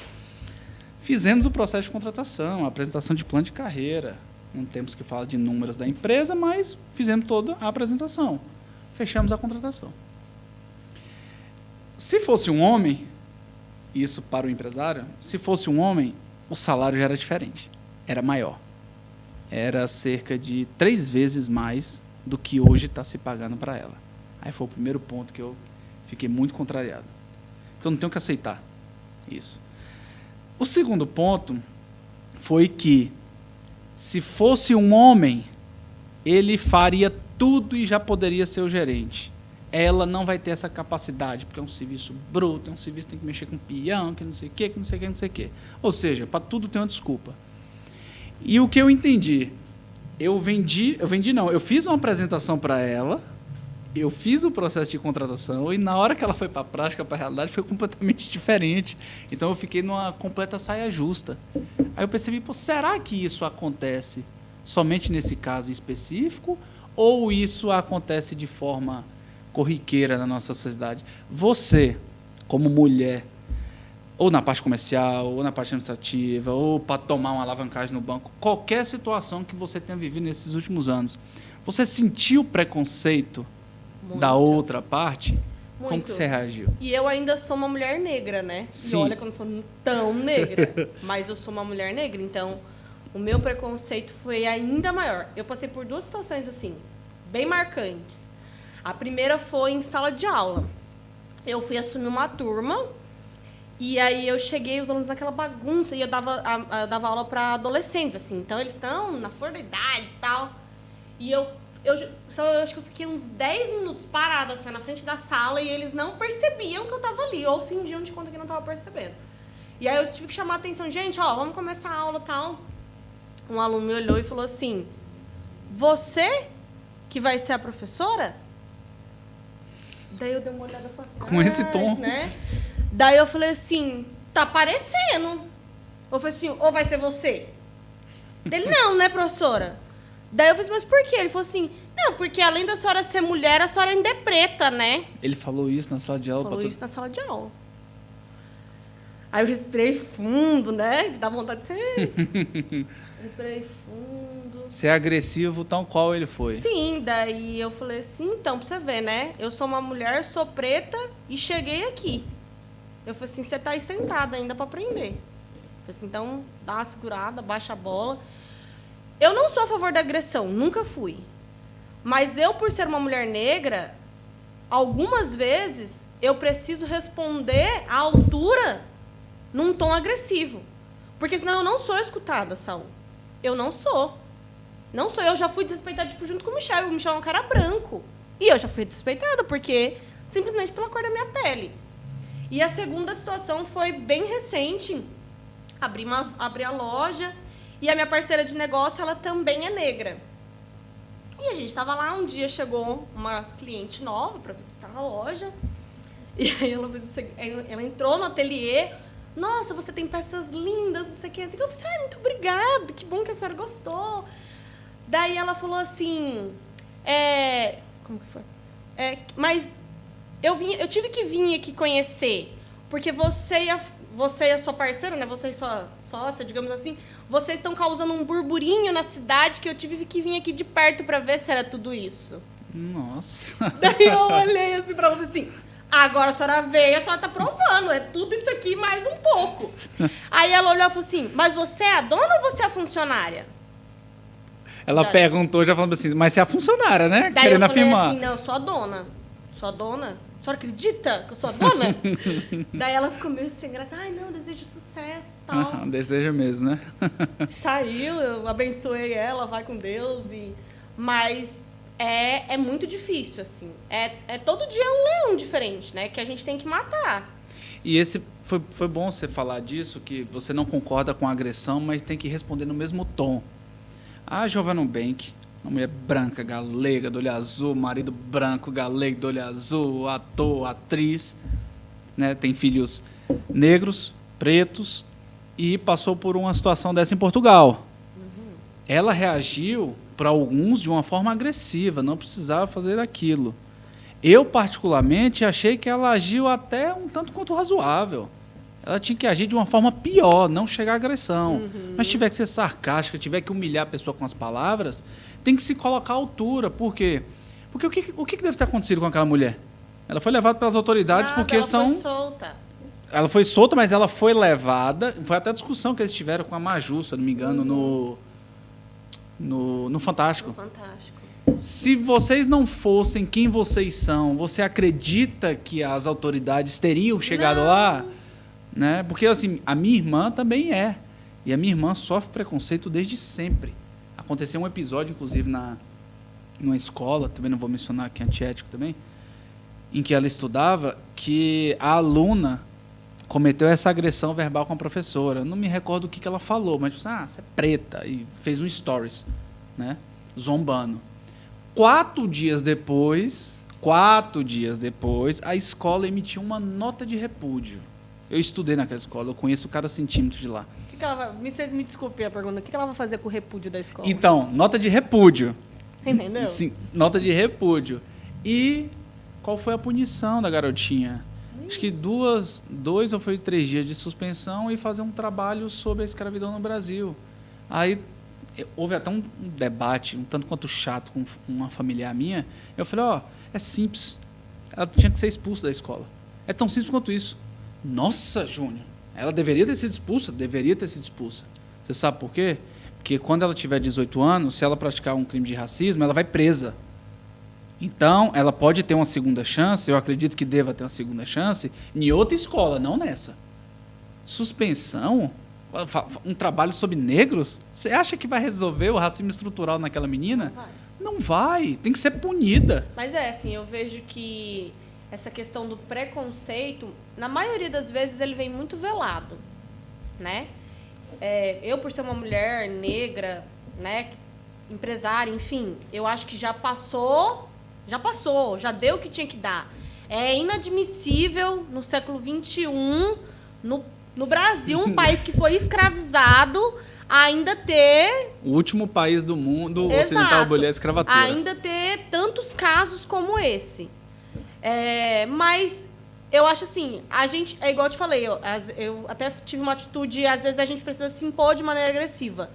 Fizemos o processo de contratação, a apresentação de plano de carreira. Não temos que falar de números da empresa, mas fizemos toda a apresentação. Fechamos a contratação. Se fosse um homem, isso para o empresário, se fosse um homem, o salário já era diferente, era maior. Era cerca de 3 vezes mais do que hoje está se pagando para ela. Aí foi o primeiro ponto que eu fiquei muito contrariado. Porque eu não tenho que aceitar isso. O segundo ponto foi que, se fosse um homem, ele faria tudo e já poderia ser o gerente. Ela não vai ter essa capacidade, porque é um serviço bruto, é um serviço que tem que mexer com peão, que não sei o quê, que não sei o quê, não sei o quê. Ou seja, para tudo tem uma desculpa. E o que eu entendi? Eu fiz uma apresentação para ela, eu fiz o processo de contratação e na hora que ela foi para a prática, para a realidade, foi completamente diferente. Então eu fiquei numa completa saia justa. Aí eu percebi, será que isso acontece somente nesse caso específico ou isso acontece de forma corriqueira na nossa sociedade? Você, como mulher, ou na parte comercial, ou na parte administrativa, ou para tomar uma alavancagem no banco, qualquer situação que você tenha vivido nesses últimos anos, você sentiu preconceito da outra parte? Muito. Como que você reagiu? E eu ainda sou uma mulher negra, né? Sim. E olha que eu não sou tão negra, mas eu sou uma mulher negra, então o meu preconceito foi ainda maior. Eu passei por 2 situações assim, bem marcantes. A primeira foi em sala de aula. Eu fui assumir uma turma e aí eu cheguei, os alunos naquela bagunça, e eu dava aula para adolescentes, assim. Então, eles estão na flor da idade e tal. E eu acho que eu fiquei uns 10 minutos parada assim, na frente da sala e eles não percebiam que eu estava ali, ou fingiam de conta que não estava percebendo. E aí eu tive que chamar a atenção. Gente, vamos começar a aula e tal. Um aluno me olhou e falou assim, você que vai ser a professora? Daí eu dei uma olhada pra trás, Com esse tom. né? Daí eu falei assim, tá parecendo. Eu falei assim, ou vai ser você? Dele, não, né, professora? Daí eu falei assim, mas por quê? Ele falou assim, não, porque além da senhora ser mulher, a senhora ainda é preta, né? Ele falou isso na sala de aula? Falou isso na sala de aula. Aí eu respirei fundo, né? Dá vontade de ser... Respirei fundo. Ser agressivo tal qual ele foi. Sim, daí eu falei assim, então, pra você ver, né? Eu sou uma mulher, sou preta e cheguei aqui. Eu falei assim, você tá aí sentada ainda para aprender. Eu falei assim, então, dá uma segurada, baixa a bola. Eu não sou a favor da agressão, nunca fui. Mas eu, por ser uma mulher negra, algumas vezes eu preciso responder à altura num tom agressivo. Porque senão eu não sou escutada, Saul. Eu não sou. Não sou. Eu já fui desrespeitada tipo, junto com o Michel. O Michel é um cara branco. E eu já fui desrespeitada, porque simplesmente pela cor da minha pele. E a segunda situação foi bem recente. Abri a loja e a minha parceira de negócio, ela também é negra. E a gente estava lá, um dia chegou uma cliente nova para visitar a loja. E aí ela entrou no ateliê. Nossa, você tem peças lindas, não sei o que. Eu falei, muito obrigada, que bom que a senhora gostou. Daí ela falou assim, como que foi? Mas eu tive que vir aqui conhecer, porque você e a sua parceira, né, você e sua sócia, digamos assim, vocês estão causando um burburinho na cidade que eu tive que vir aqui de perto para ver se era tudo isso. Nossa. Daí eu olhei assim para ela e falei assim, agora a senhora veio, a senhora tá provando, é tudo isso aqui mais um pouco. Aí ela olhou e falou assim, mas você é a dona ou você é a funcionária? Ela perguntou, já falando assim, mas você é a funcionária, né? Daí querendo eu falei afirmar. assim, não, eu sou a dona. Sou a dona? A senhora acredita que eu sou a dona? Daí ela ficou meio sem graça. Ai, não, desejo sucesso e tal. Deseja mesmo, né? Saiu, eu abençoei ela, vai com Deus. Mas é muito difícil, assim. Todo dia é um leão diferente, né? Que a gente tem que matar. E esse foi bom você falar disso, que você não concorda com a agressão, mas tem que responder no mesmo tom. A Giovanna Bank, uma mulher branca, galega, do olho azul, marido branco, galego, do olho azul, ator, atriz, né? Tem filhos negros, pretos, e passou por uma situação dessa em Portugal. Uhum. Ela reagiu, para alguns, de uma forma agressiva, não precisava fazer aquilo. Eu, particularmente, achei que ela agiu até um tanto quanto razoável. Ela tinha que agir de uma forma pior, não chegar à agressão. Uhum. Mas tiver que ser sarcástica, tiver que humilhar a pessoa com as palavras, tem que se colocar à altura. Por quê? Porque o que deve ter acontecido com aquela mulher? Ela foi levada pelas autoridades porque ela foi solta. Ela foi solta, mas ela foi levada... Foi até a discussão que eles tiveram com a Maju, se eu não me engano, no Fantástico. No Fantástico. se vocês não fossem quem vocês são, você acredita que as autoridades teriam chegado lá? Né? Porque assim, a minha irmã também é. E a minha irmã sofre preconceito desde sempre. Aconteceu um episódio, inclusive, numa escola, também não vou mencionar que é antiético também, em que ela estudava, que a aluna cometeu essa agressão verbal com a professora. Eu não me recordo o que ela falou, mas disse, você é preta, e fez um stories, né? Zombando. 4 dias depois, a escola emitiu uma nota de repúdio. Eu estudei naquela escola, eu conheço cada centímetro de lá. Que ela vai, me desculpe a pergunta, o que ela vai fazer com o repúdio da escola? Então, nota de repúdio. Você entendeu? Sim, nota de repúdio. E qual foi a punição da garotinha? Acho que 2 ou foi 3 dias de suspensão e fazer um trabalho sobre a escravidão no Brasil. Aí houve até um debate, um tanto quanto chato, com uma familiar minha. Eu falei, é simples. Ela tinha que ser expulsa da escola. É tão simples quanto isso. Nossa, Júnior, ela deveria ter sido expulsa? Deveria ter sido expulsa. Você sabe por quê? Porque quando ela tiver 18 anos, se ela praticar um crime de racismo, ela vai presa. Então, ela pode ter uma segunda chance, eu acredito que deva ter uma segunda chance, em outra escola, não nessa. Suspensão? Um trabalho sobre negros? Você acha que vai resolver o racismo estrutural naquela menina? Não vai. Tem que ser punida. Mas assim, eu vejo que essa questão do preconceito, na maioria das vezes, ele vem muito velado, né? Eu, por ser uma mulher negra, né, empresária, enfim, eu acho que já passou, já deu o que tinha que dar. É inadmissível, no século XXI, no Brasil, um país que foi escravizado, ainda ter... O último país do mundo ocidental a abolir a escravatura. Ainda ter tantos casos como esse. Mas eu acho assim, a gente, é igual eu te falei, eu até tive uma atitude, às vezes a gente precisa se impor de maneira agressiva.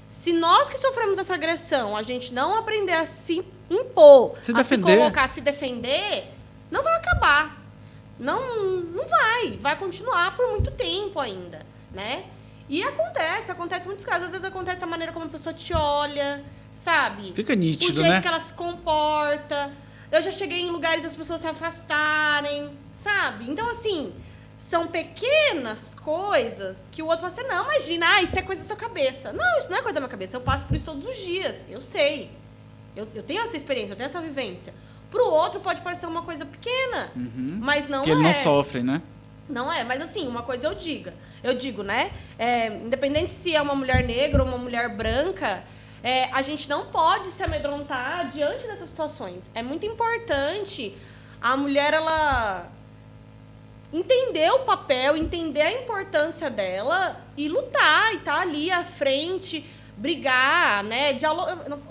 Se nós que sofremos essa agressão, a gente não aprender a se impor, se defender, se colocar, se defender, não vai acabar. Não vai continuar por muito tempo ainda, né? E acontece muitos casos. Às vezes acontece a maneira como a pessoa te olha, sabe? Fica nítido, o jeito né? que ela se comporta. Eu já cheguei em lugares as pessoas se afastarem, sabe? Então, assim, são pequenas coisas que o outro fala assim, não, imagina, isso é coisa da sua cabeça. Não, isso não é coisa da minha cabeça. Eu passo por isso todos os dias. Eu sei. Eu tenho essa experiência, eu tenho essa vivência. Pro outro pode parecer uma coisa pequena, mas não é. Porque ele não sofre, né? Não é, mas assim, uma coisa eu digo, né? Independente se é uma mulher negra ou uma mulher branca, a gente não pode se amedrontar diante dessas situações. É muito importante a mulher, ela entender o papel, entender a importância dela e lutar, e estar ali à frente, brigar, né?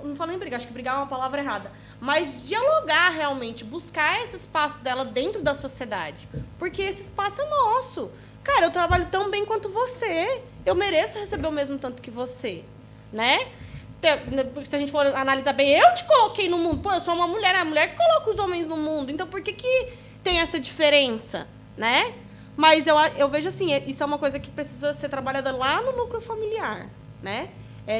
Não falo nem brigar, acho que brigar é uma palavra errada. Mas dialogar realmente, buscar esse espaço dela dentro da sociedade. Porque esse espaço é nosso. Cara, eu trabalho tão bem quanto você. Eu mereço receber o mesmo tanto que você. Né? Se a gente for analisar bem, eu te coloquei no mundo. Pô, eu sou uma mulher, a mulher que coloca os homens no mundo. Então, por que tem essa diferença? Né? Mas eu vejo assim, isso é uma coisa que precisa ser trabalhada lá no núcleo familiar. Né?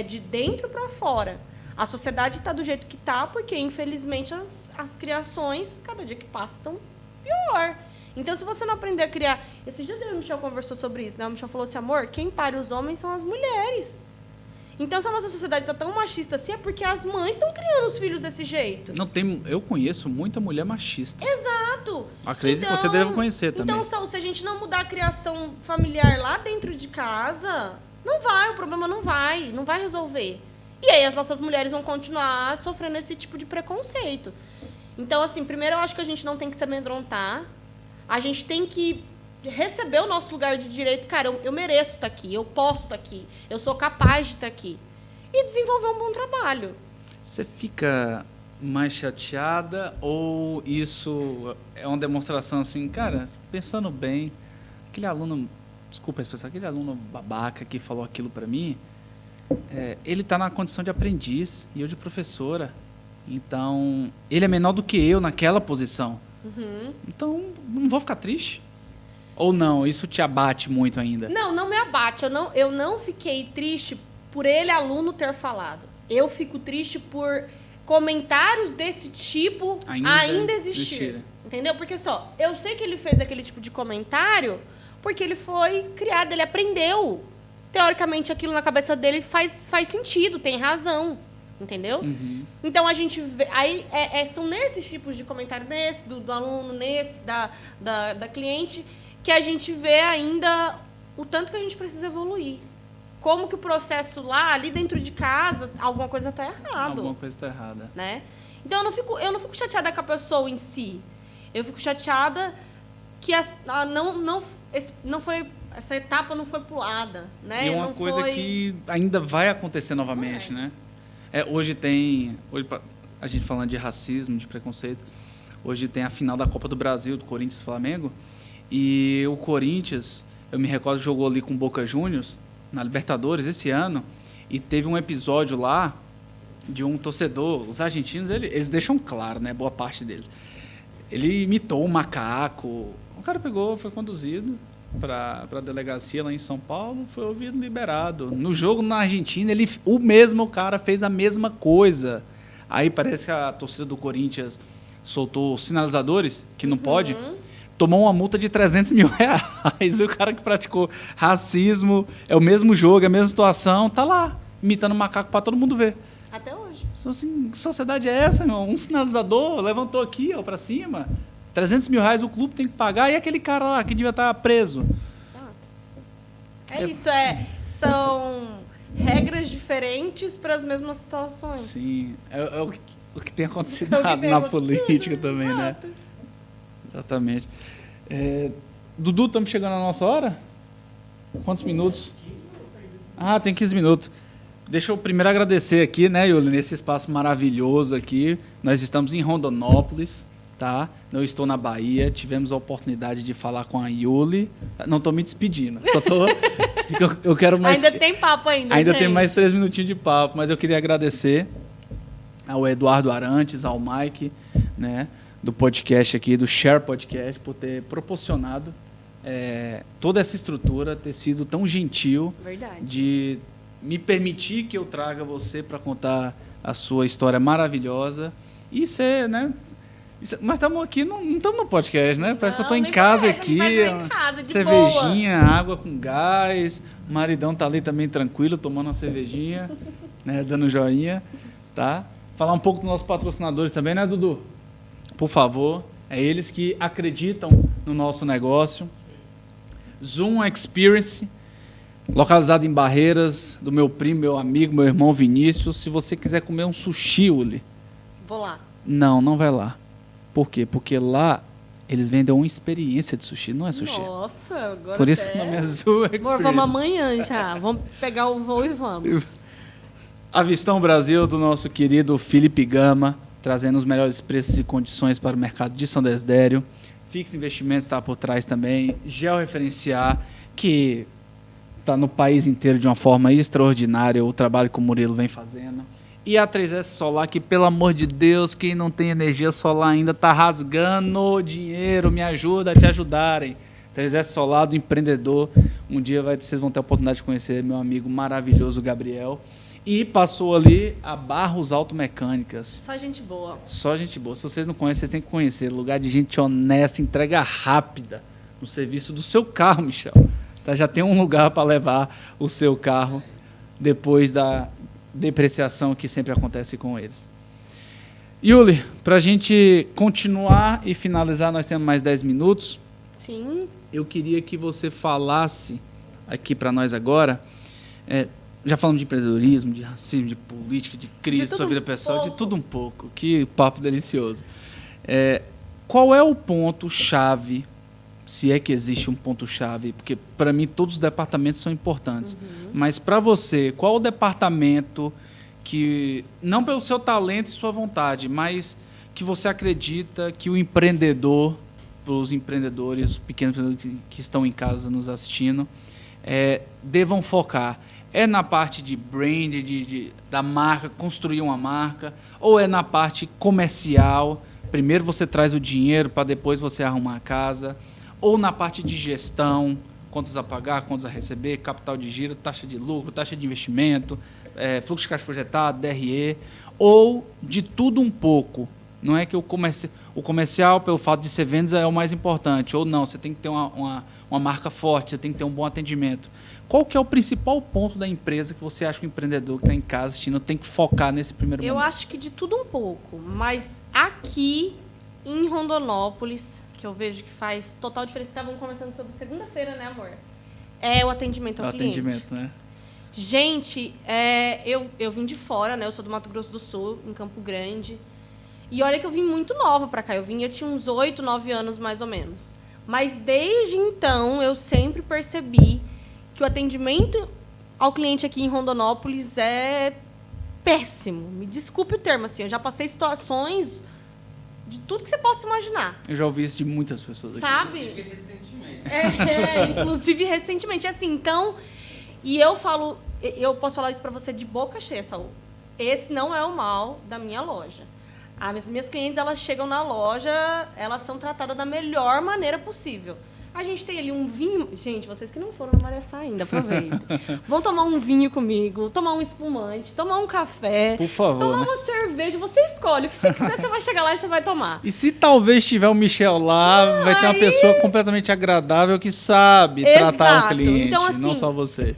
De dentro para fora. A sociedade está do jeito que está, porque, infelizmente, as criações, cada dia que passa, estão pior. Então, se você não aprender a criar... Esses dias o Michel conversou sobre isso, né? O Michel falou assim, amor, quem pare os homens são as mulheres. Então, se a nossa sociedade está tão machista assim, é porque as mães estão criando os filhos desse jeito. Eu conheço muita mulher machista. Exato. Acredito que você deve conhecer também. Então, se a gente não mudar a criação familiar lá dentro de casa, o problema não vai resolver. E aí as nossas mulheres vão continuar sofrendo esse tipo de preconceito. Então, assim, primeiro eu acho que a gente não tem que se amedrontar. A gente tem que receber o nosso lugar de direito. Cara, eu mereço estar aqui, eu posso estar aqui, eu sou capaz de estar aqui. E desenvolver um bom trabalho. Você fica mais chateada ou isso é uma demonstração assim, cara, pensando bem, aquele aluno, desculpa a expressão, aquele aluno babaca que falou aquilo para mim, ele está na condição de aprendiz e eu de professora. Então, ele é menor do que eu naquela posição. Então, não vou ficar triste? Ou não? Isso te abate muito ainda? Não me abate. Eu não fiquei triste por ele, aluno, ter falado. Eu fico triste por comentários desse tipo ainda existir. existirem. Entendeu? Porque só, eu sei que ele fez aquele tipo de comentário porque ele foi criado, ele aprendeu. Teoricamente, aquilo na cabeça dele faz sentido, tem razão. Entendeu? Então, a gente vê... Aí, são nesses tipos de comentário, nesse, do aluno, nesse, da cliente, que a gente vê ainda o tanto que a gente precisa evoluir. Como que o processo lá, ali dentro de casa, alguma coisa está errada. Alguma coisa está errada. Né? Então, eu não fico chateada com a pessoa em si. Eu fico chateada que essa etapa não foi pulada. Né? E uma coisa que ainda vai acontecer novamente, né? Hoje a gente falando de racismo, de preconceito, hoje tem a final da Copa do Brasil, do Corinthians e Flamengo, e o Corinthians, eu me recordo, jogou ali com o Boca Juniors, na Libertadores, esse ano, e teve um episódio lá de um torcedor, os argentinos, eles deixam claro, né, boa parte deles, ele imitou um macaco, o cara foi conduzido para a delegacia lá em São Paulo, foi ouvido, liberado. No jogo na Argentina, o mesmo cara fez a mesma coisa. Aí parece que a torcida do Corinthians soltou sinalizadores, que não pode, tomou uma multa de R$300 mil. O cara que praticou racismo, é o mesmo jogo, é a mesma situação, tá lá, imitando macaco para todo mundo ver. Até hoje. Assim, que sociedade é essa, meu? Um sinalizador levantou aqui, ó, para cima. R$300 mil o clube tem que pagar, e aquele cara lá que devia estar preso. Isso, são regras diferentes para as mesmas situações. Sim, o que tem acontecido na política também, exato. Né? Exatamente. Dudu, estamos chegando à nossa hora? Quantos minutos? Tem 15 minutos. Deixa eu primeiro agradecer aqui, né, Yuli, nesse espaço maravilhoso aqui. Nós estamos em Rondonópolis. Tá? Não estou na Bahia, tivemos a oportunidade de falar com a Yuli. Não estou me despedindo, só estou... eu quero mais... Ainda tem papo ainda, gente. Tem mais 3 minutinhos de papo, mas eu queria agradecer ao Eduardo Arantes, ao Mike, né, do podcast aqui, do Share Podcast, por ter proporcionado toda essa estrutura, ter sido tão gentil. Verdade. De me permitir que eu traga você para contar a sua história maravilhosa e ser, né... Nós estamos aqui, não estamos no podcast, né? Parece que eu estou em casa aqui. Em casa, de cervejinha, boa. água com gás. O maridão tá ali também tranquilo, tomando uma cervejinha, né? Dando joinha, tá? Falar um pouco dos nossos patrocinadores também, né, Dudu? Por favor. É eles que acreditam no nosso negócio. Zoom Experience, localizado em Barreiras, do meu primo, meu amigo, meu irmão Vinícius. Se você quiser comer um sushi, Uli. Vou lá. Não vai lá. Por quê? Porque lá eles vendem uma experiência de sushi, não é sushi. Nossa, agora por isso que o nome é Zoom Experience. Vamos amanhã já. Vamos pegar o voo e vamos. Avistão Brasil, do nosso querido Felipe Gama, trazendo os melhores preços e condições para o mercado de São Desidério. Fix Investimentos está por trás também. Georreferenciar, que está no país inteiro de uma forma extraordinária, o trabalho que o Murilo vem fazendo. E a 3S Solar, que, pelo amor de Deus, quem não tem energia solar ainda está rasgando dinheiro, me ajuda a te ajudarem. 3S Solar, do empreendedor. Um dia vocês vão ter a oportunidade de conhecer meu amigo maravilhoso, Gabriel. E passou ali a Barros Automecânicas. Só gente boa. Só gente boa. Se vocês não conhecem, vocês têm que conhecer. Lugar de gente honesta, entrega rápida no serviço do seu carro, Michel. Tá, já tem um lugar para levar o seu carro depois da depreciação que sempre acontece com eles. Yuli, para a gente continuar e finalizar, nós temos mais 10 minutos. Sim. Eu queria que você falasse aqui para nós agora, já falamos de empreendedorismo, de racismo, de política, de crise, sua vida pessoal, de tudo um pouco. Que papo delicioso. Qual é o ponto-chave, se é que existe um ponto-chave? Porque, para mim, todos os departamentos são importantes. Mas, para você, qual o departamento que, não pelo seu talento e sua vontade, mas que você acredita que o empreendedor, para os empreendedores, os pequenos empreendedores que estão em casa nos assistindo, devam focar? É na parte de brand, da marca, construir uma marca, ou é na parte comercial? Primeiro você traz o dinheiro para depois você arrumar a casa, ou na parte de gestão, contas a pagar, contas a receber, capital de giro, taxa de lucro, taxa de investimento, fluxo de caixa projetado, DRE, ou de tudo um pouco? Não é que o comercial, pelo fato de ser vendas, é o mais importante, ou não, você tem que ter uma marca forte, você tem que ter um bom atendimento. Qual que é o principal ponto da empresa que você acha que o empreendedor que está em casa assistindo tem que focar nesse primeiro momento? Eu acho que de tudo um pouco, mas aqui em Rondonópolis, que eu vejo que faz total diferença, estavam conversando sobre segunda-feira, né, amor? É o atendimento ao cliente. Atendimento, né? Gente, eu vim de fora, né? Eu sou do Mato Grosso do Sul, em Campo Grande. E olha que eu vim muito nova para cá. Eu tinha uns 8, 9 anos, mais ou menos. Mas desde então, eu sempre percebi que o atendimento ao cliente aqui em Rondonópolis é péssimo. Me desculpe o termo, assim. Eu já passei situações de tudo que você possa imaginar. Eu já ouvi isso de muitas pessoas aqui. Sabe? Inclusive recentemente. Inclusive recentemente. Assim, então... E eu posso falar isso para você de boca cheia, Saul. Esse não é o mal da minha loja. As minhas clientes, elas chegam na loja, elas são tratadas da melhor maneira possível. A gente tem ali um vinho... Gente, vocês que não foram no Maressá ainda, aproveitem. Vão tomar um vinho comigo, tomar um espumante, tomar um café. Por favor, tomar né? uma cerveja. Você escolhe. O que você quiser, você vai chegar lá e você vai tomar. E se talvez tiver o Michel lá, vai ter uma pessoa completamente agradável que sabe tratar o cliente, então, assim, não só você.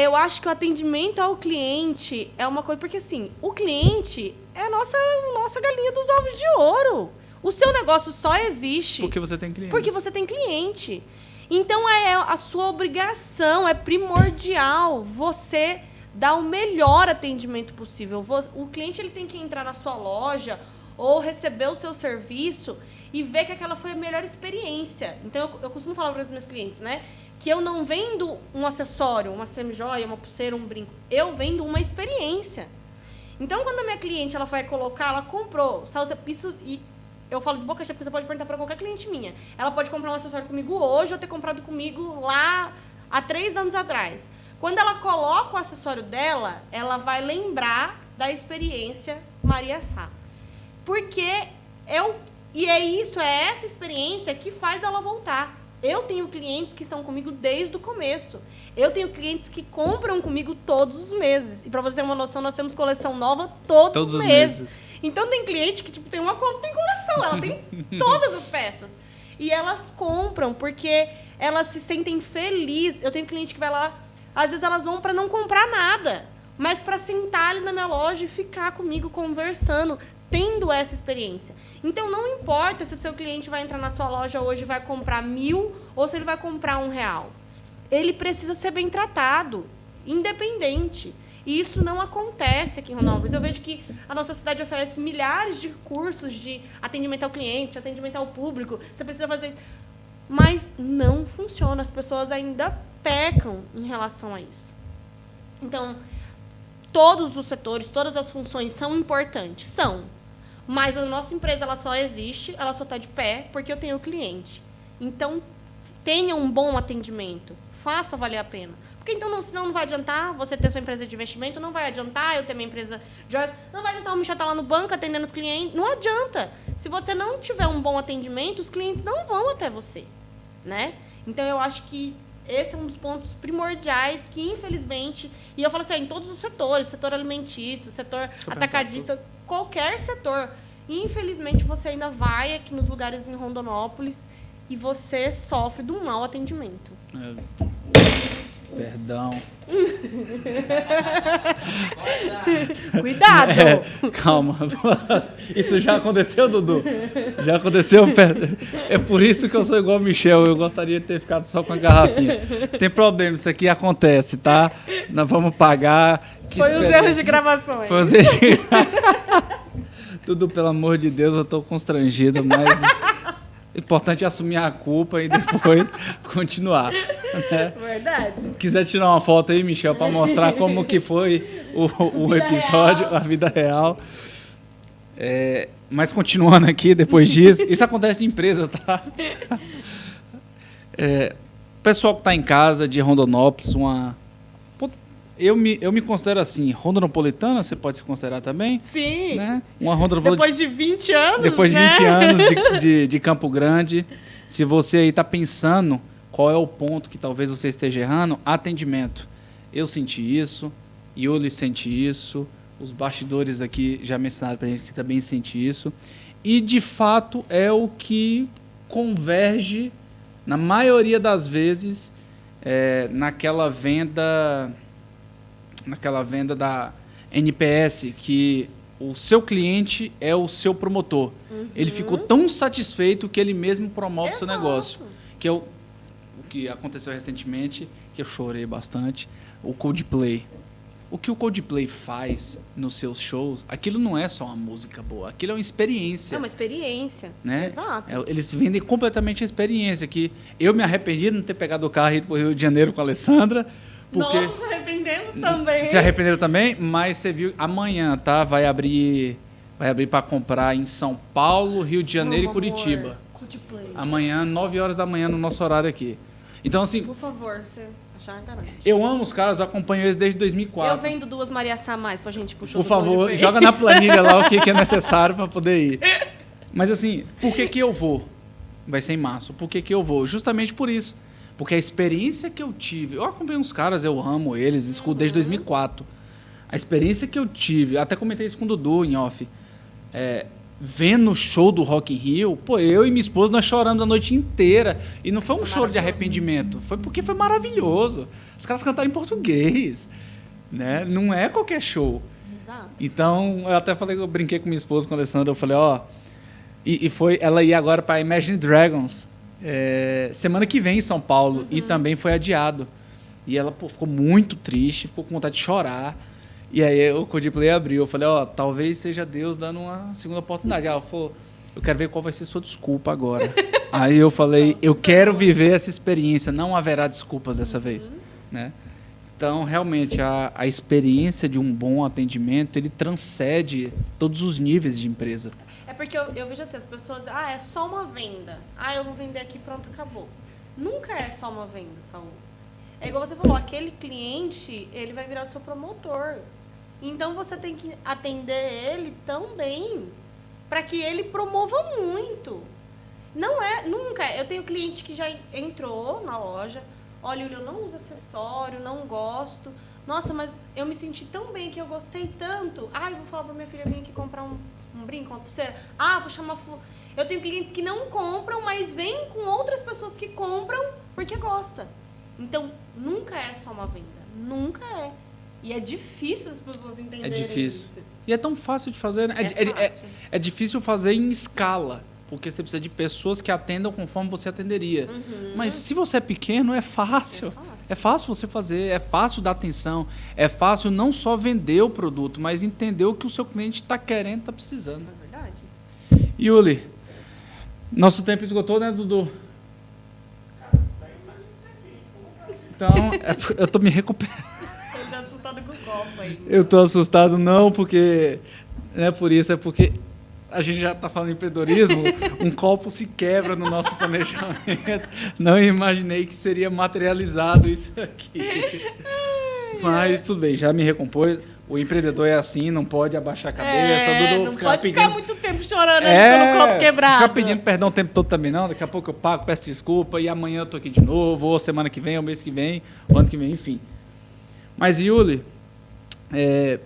Eu acho que o atendimento ao cliente é uma coisa... Porque, assim, o cliente é a nossa galinha dos ovos de ouro. O seu negócio só existe... Porque você tem cliente. Porque você tem cliente. Então, é a sua obrigação, é primordial você dar o melhor atendimento possível. O cliente ele tem que entrar na sua loja ou receber o seu serviço e ver que aquela foi a melhor experiência. Então, eu costumo falar para os meus clientes, né? Que eu não vendo um acessório, uma semijoia, uma pulseira, um brinco. Eu vendo uma experiência. Então, quando a minha cliente ela vai colocar, ela comprou. Isso, e eu falo de boca cheia, porque você pode perguntar para qualquer cliente minha. Ela pode comprar um acessório comigo hoje ou ter comprado comigo lá há 3 anos atrás. Quando ela coloca o acessório dela, ela vai lembrar da experiência Maria Sá. Porque é essa experiência que faz ela voltar. Eu tenho clientes que estão comigo desde o começo. Eu tenho clientes que compram comigo todos os meses. E para você ter uma noção, nós temos coleção nova todos os meses. Então tem cliente que tem uma conta, tem coleção, ela tem todas as peças. E elas compram porque elas se sentem felizes. Eu tenho cliente que vai lá, às vezes elas vão para não comprar nada, mas para sentar ali na minha loja e ficar comigo conversando, tendo essa experiência. Então, não importa se o seu cliente vai entrar na sua loja hoje e vai comprar 1.000 ou se ele vai comprar R$1. Ele precisa ser bem tratado, independente. E isso não acontece aqui em Rondonópolis. Eu vejo que a nossa cidade oferece milhares de cursos de atendimento ao cliente, atendimento ao público. Você precisa fazer isso. Mas não funciona. As pessoas ainda pecam em relação a isso. Então, todos os setores, todas as funções são importantes. São. Mas a nossa empresa ela só existe, ela só está de pé porque eu tenho cliente. Então, tenha um bom atendimento. Faça valer a pena. Porque então, senão não vai adiantar você ter sua empresa de investimento, não vai adiantar eu ter minha empresa de... Não vai adiantar o Michel estar lá no banco atendendo os clientes. Não adianta. Se você não tiver um bom atendimento, os clientes não vão até você. Né? Então, eu acho que esse é um dos pontos primordiais que, infelizmente... E eu falo assim, em todos os setores, setor alimentício, setor atacadista, qualquer setor. Infelizmente, você ainda vai aqui nos lugares em Rondonópolis e você sofre de um mau atendimento. Perdão. Cuidado! Calma. Isso já aconteceu, Dudu? Já aconteceu? É por isso que eu sou igual o Michel. Eu gostaria de ter ficado só com a garrafinha. Não tem problema, isso aqui acontece, tá? Nós vamos pagar. Foi os erros de gravações. Foi os erros de... Dudu, pelo amor de Deus, eu tô constrangido, mas... O importante é assumir a culpa e depois continuar. Né? Verdade. Quiser tirar uma foto aí, Michel, para mostrar como que foi o episódio, a vida real. Mas continuando aqui, depois disso, isso acontece em empresas, tá? Pessoal que está em casa de Rondonópolis, eu me considero assim, rondonopolitana, você pode se considerar também? Sim. Né? Uma rondonopolitana. Depois de 20 anos, Depois de né? 20 anos de Campo Grande, se você aí está pensando qual é o ponto que talvez você esteja errando, atendimento. Eu senti isso, Yuli sente isso, Os bastidores aqui já mencionaram para a gente que também sente isso. E, de fato, é o que converge, na maioria das vezes, naquela venda da NPS, que o seu cliente é o seu promotor. Ele ficou tão satisfeito que ele mesmo promove o seu negócio. Que é o que aconteceu recentemente, que eu chorei bastante, o Coldplay. O que o Coldplay faz nos seus shows, aquilo não é só uma música boa, aquilo é uma experiência. É uma experiência, né? Exato. Eles vendem completamente a experiência, que eu me arrependi de não ter pegado o carro e ido para o Rio de Janeiro com a Alessandra. Porque Nós nos arrependemos também. se arrependeram também, mas você viu, amanhã, tá? Vai abrir para comprar em São Paulo, Rio de Janeiro e Curitiba. Coldplay. Amanhã, 9 horas da manhã, no nosso horário aqui. Então, assim, Por favor, você achar garante. eu amo os caras, eu acompanho eles desde 2004. Eu vendo 2 Maria Sá mais pra gente puxar. Por favor, joga na planilha lá o que é necessário para poder ir. Mas assim, por que eu vou? Vai ser em março. Por que eu vou? Justamente por isso. Porque a experiência que eu tive... Eu acompanho uns caras, eu amo eles, escuto desde 2004. A experiência que eu tive... Até comentei isso com o Dudu em off. Vendo o show do Rock in Rio, pô, eu e minha esposa, nós choramos a noite inteira. E não foi um choro de arrependimento. Foi porque foi maravilhoso. Os caras cantaram em português. Né? Não é qualquer show. Exato. Então, eu até falei, eu brinquei com minha esposa, com a Alessandra, eu falei, ela ia agora para Imagine Dragons, semana que vem em São Paulo, e também foi adiado. E ela ficou muito triste, ficou com vontade de chorar. E aí o Coldplay abriu, eu falei, talvez seja Deus dando uma segunda oportunidade. Ela falou, eu quero ver qual vai ser sua desculpa agora. Aí eu falei, eu quero viver essa experiência, não haverá desculpas dessa vez, né? Então, realmente, a experiência de um bom atendimento, ele transcende todos os níveis de empresa. É porque eu vejo assim, as pessoas... é só uma venda. Eu vou vender aqui, pronto, acabou. Nunca é só uma venda, Saul. É igual você falou, aquele cliente, ele vai virar o seu promotor. Então, você tem que atender ele tão bem para que ele promova muito. Nunca. Eu tenho cliente que já entrou na loja... Olha, eu não uso acessório, não gosto. Nossa, mas eu me senti tão bem que eu gostei tanto. Eu vou falar pra minha filha vir aqui comprar um brinco, uma pulseira. Vou chamar... Eu tenho clientes que não compram, mas vêm com outras pessoas que compram porque gosta. Então, nunca é só uma venda. Nunca é. E é difícil as pessoas entenderem isso. E é tão fácil de fazer, né? É difícil fazer em escala. Porque você precisa de pessoas que atendam conforme você atenderia. Mas se você é pequeno, é fácil. É fácil você fazer, é fácil dar atenção, é fácil não só vender o produto, mas entender o que o seu cliente está querendo, está precisando. É verdade. Yuli, nosso tempo esgotou, né, Dudu? Então, eu estou me recuperando. Ele está assustado com o copo aí. Eu estou assustado não, porque... Não é por isso, é porque... A gente já está falando em empreendedorismo, um copo se quebra no nosso planejamento. Não imaginei que seria materializado isso aqui. Mas tudo bem, já me recompôs. O empreendedor é assim, não pode abaixar a cabeça. Não pode ficar muito tempo chorando pelo copo quebrado. Ficar pedindo perdão o tempo todo também não. Daqui a pouco eu pago, peço desculpa e amanhã eu estou aqui de novo, ou semana que vem, ou mês que vem, ou ano que vem, enfim. Mas, Yuli,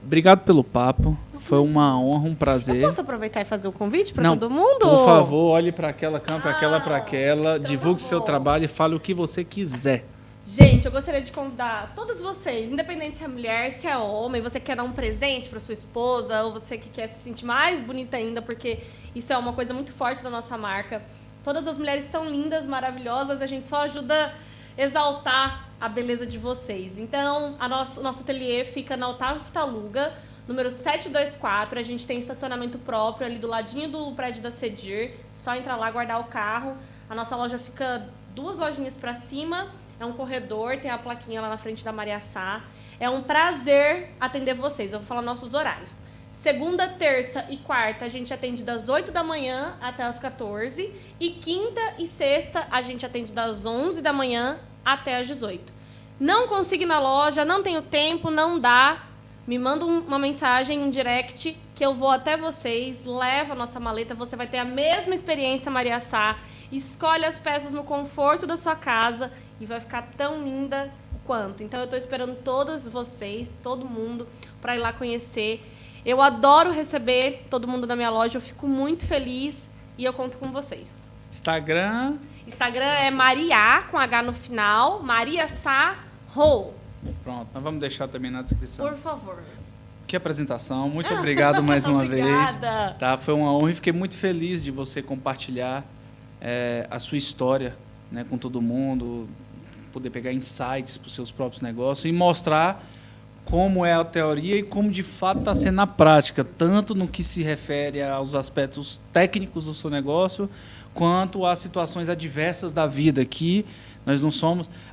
obrigado pelo papo. Foi uma honra, um prazer. Eu posso aproveitar e fazer o convite para todo mundo? Por favor, olhe para aquela câmera, para aquela, então divulgue seu trabalho e fale o que você quiser. Gente, eu gostaria de convidar todos vocês, independente se é mulher, se é homem, você quer dar um presente para sua esposa, ou você que quer se sentir mais bonita ainda, porque isso é uma coisa muito forte da nossa marca. Todas as mulheres são lindas, maravilhosas, a gente só ajuda a exaltar a beleza de vocês. Então, o nosso ateliê fica na Otávio Pitaluga, número 724, a gente tem estacionamento próprio ali do ladinho do prédio da Cedir, só entrar lá, guardar o carro. A nossa loja fica 2 lojinhas para cima, é um corredor, tem a plaquinha lá na frente da Maria Sá. É um prazer atender vocês, eu vou falar nossos horários. Segunda, terça e quarta a gente atende das 8 da manhã até as 14, e quinta e sexta a gente atende das 11 da manhã até as 18. Não consigo ir na loja, não tenho tempo, não dá. Me manda uma mensagem, um direct, que eu vou até vocês, levo a nossa maleta, você vai ter a mesma experiência Maria Sá, escolhe as peças no conforto da sua casa e vai ficar tão linda quanto. Então, eu estou esperando todas vocês, todo mundo, para ir lá conhecer. Eu adoro receber todo mundo na minha loja, eu fico muito feliz e eu conto com vocês. Instagram é Maria, com H no final, Maria Sá Rou. Pronto, nós vamos deixar também na descrição. Por favor. Que apresentação, muito obrigado mais uma vez. Obrigada. Tá, foi uma honra e fiquei muito feliz de você compartilhar a sua história, né, com todo mundo, poder pegar insights para os seus próprios negócios e mostrar como é a teoria e como de fato está sendo na prática, tanto no que se refere aos aspectos técnicos do seu negócio, quanto às situações adversas da vida, que nós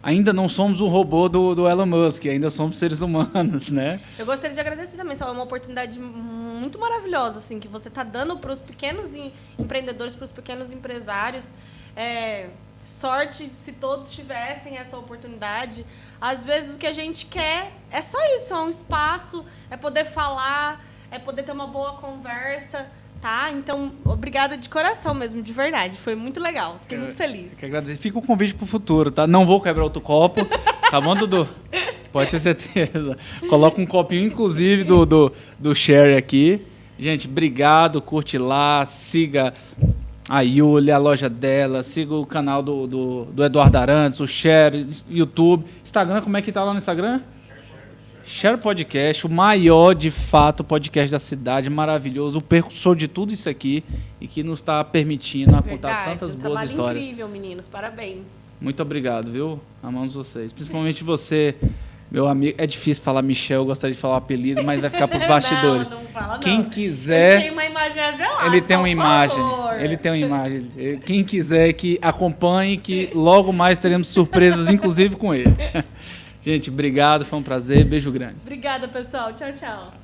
ainda não somos o robô do Elon Musk, ainda somos seres humanos, né? Eu gostaria de agradecer também, é uma oportunidade muito maravilhosa, assim, que você está dando para os pequenos empreendedores, para os pequenos empresários. Sorte se todos tivessem essa oportunidade. Às vezes o que a gente quer é só isso, é um espaço, é poder falar, é poder ter uma boa conversa, tá? Então, obrigada de coração mesmo, de verdade. Foi muito legal, fiquei muito feliz. Que agradeço. Fica o convite pro futuro, tá? Não vou quebrar outro copo, tá bom, Dudu? Pode ter certeza. Coloca um copinho, inclusive, do Sherry aqui. Gente, obrigado, curte lá, siga a Yuli, a loja dela, siga o canal do Eduardo Arantes, o Share, YouTube. Instagram, como é que tá lá no Instagram? Share Podcast, o maior, de fato, podcast da cidade, maravilhoso, o percussor de tudo isso aqui e que nos está permitindo contar tantas boas histórias. Incrível, meninos, parabéns. Muito obrigado, viu? Amamos vocês. Principalmente você, meu amigo. É difícil falar Michel, eu gostaria de falar o apelido, mas vai ficar para os bastidores. Não fala, não. Quem quiser. Ele tem uma imagem lá, Ele tem uma imagem. favor. Ele tem uma imagem. Quem quiser que acompanhe, que logo mais teremos surpresas, inclusive com ele. Gente, obrigado, foi um prazer. Beijo grande. Obrigada, pessoal. Tchau, tchau.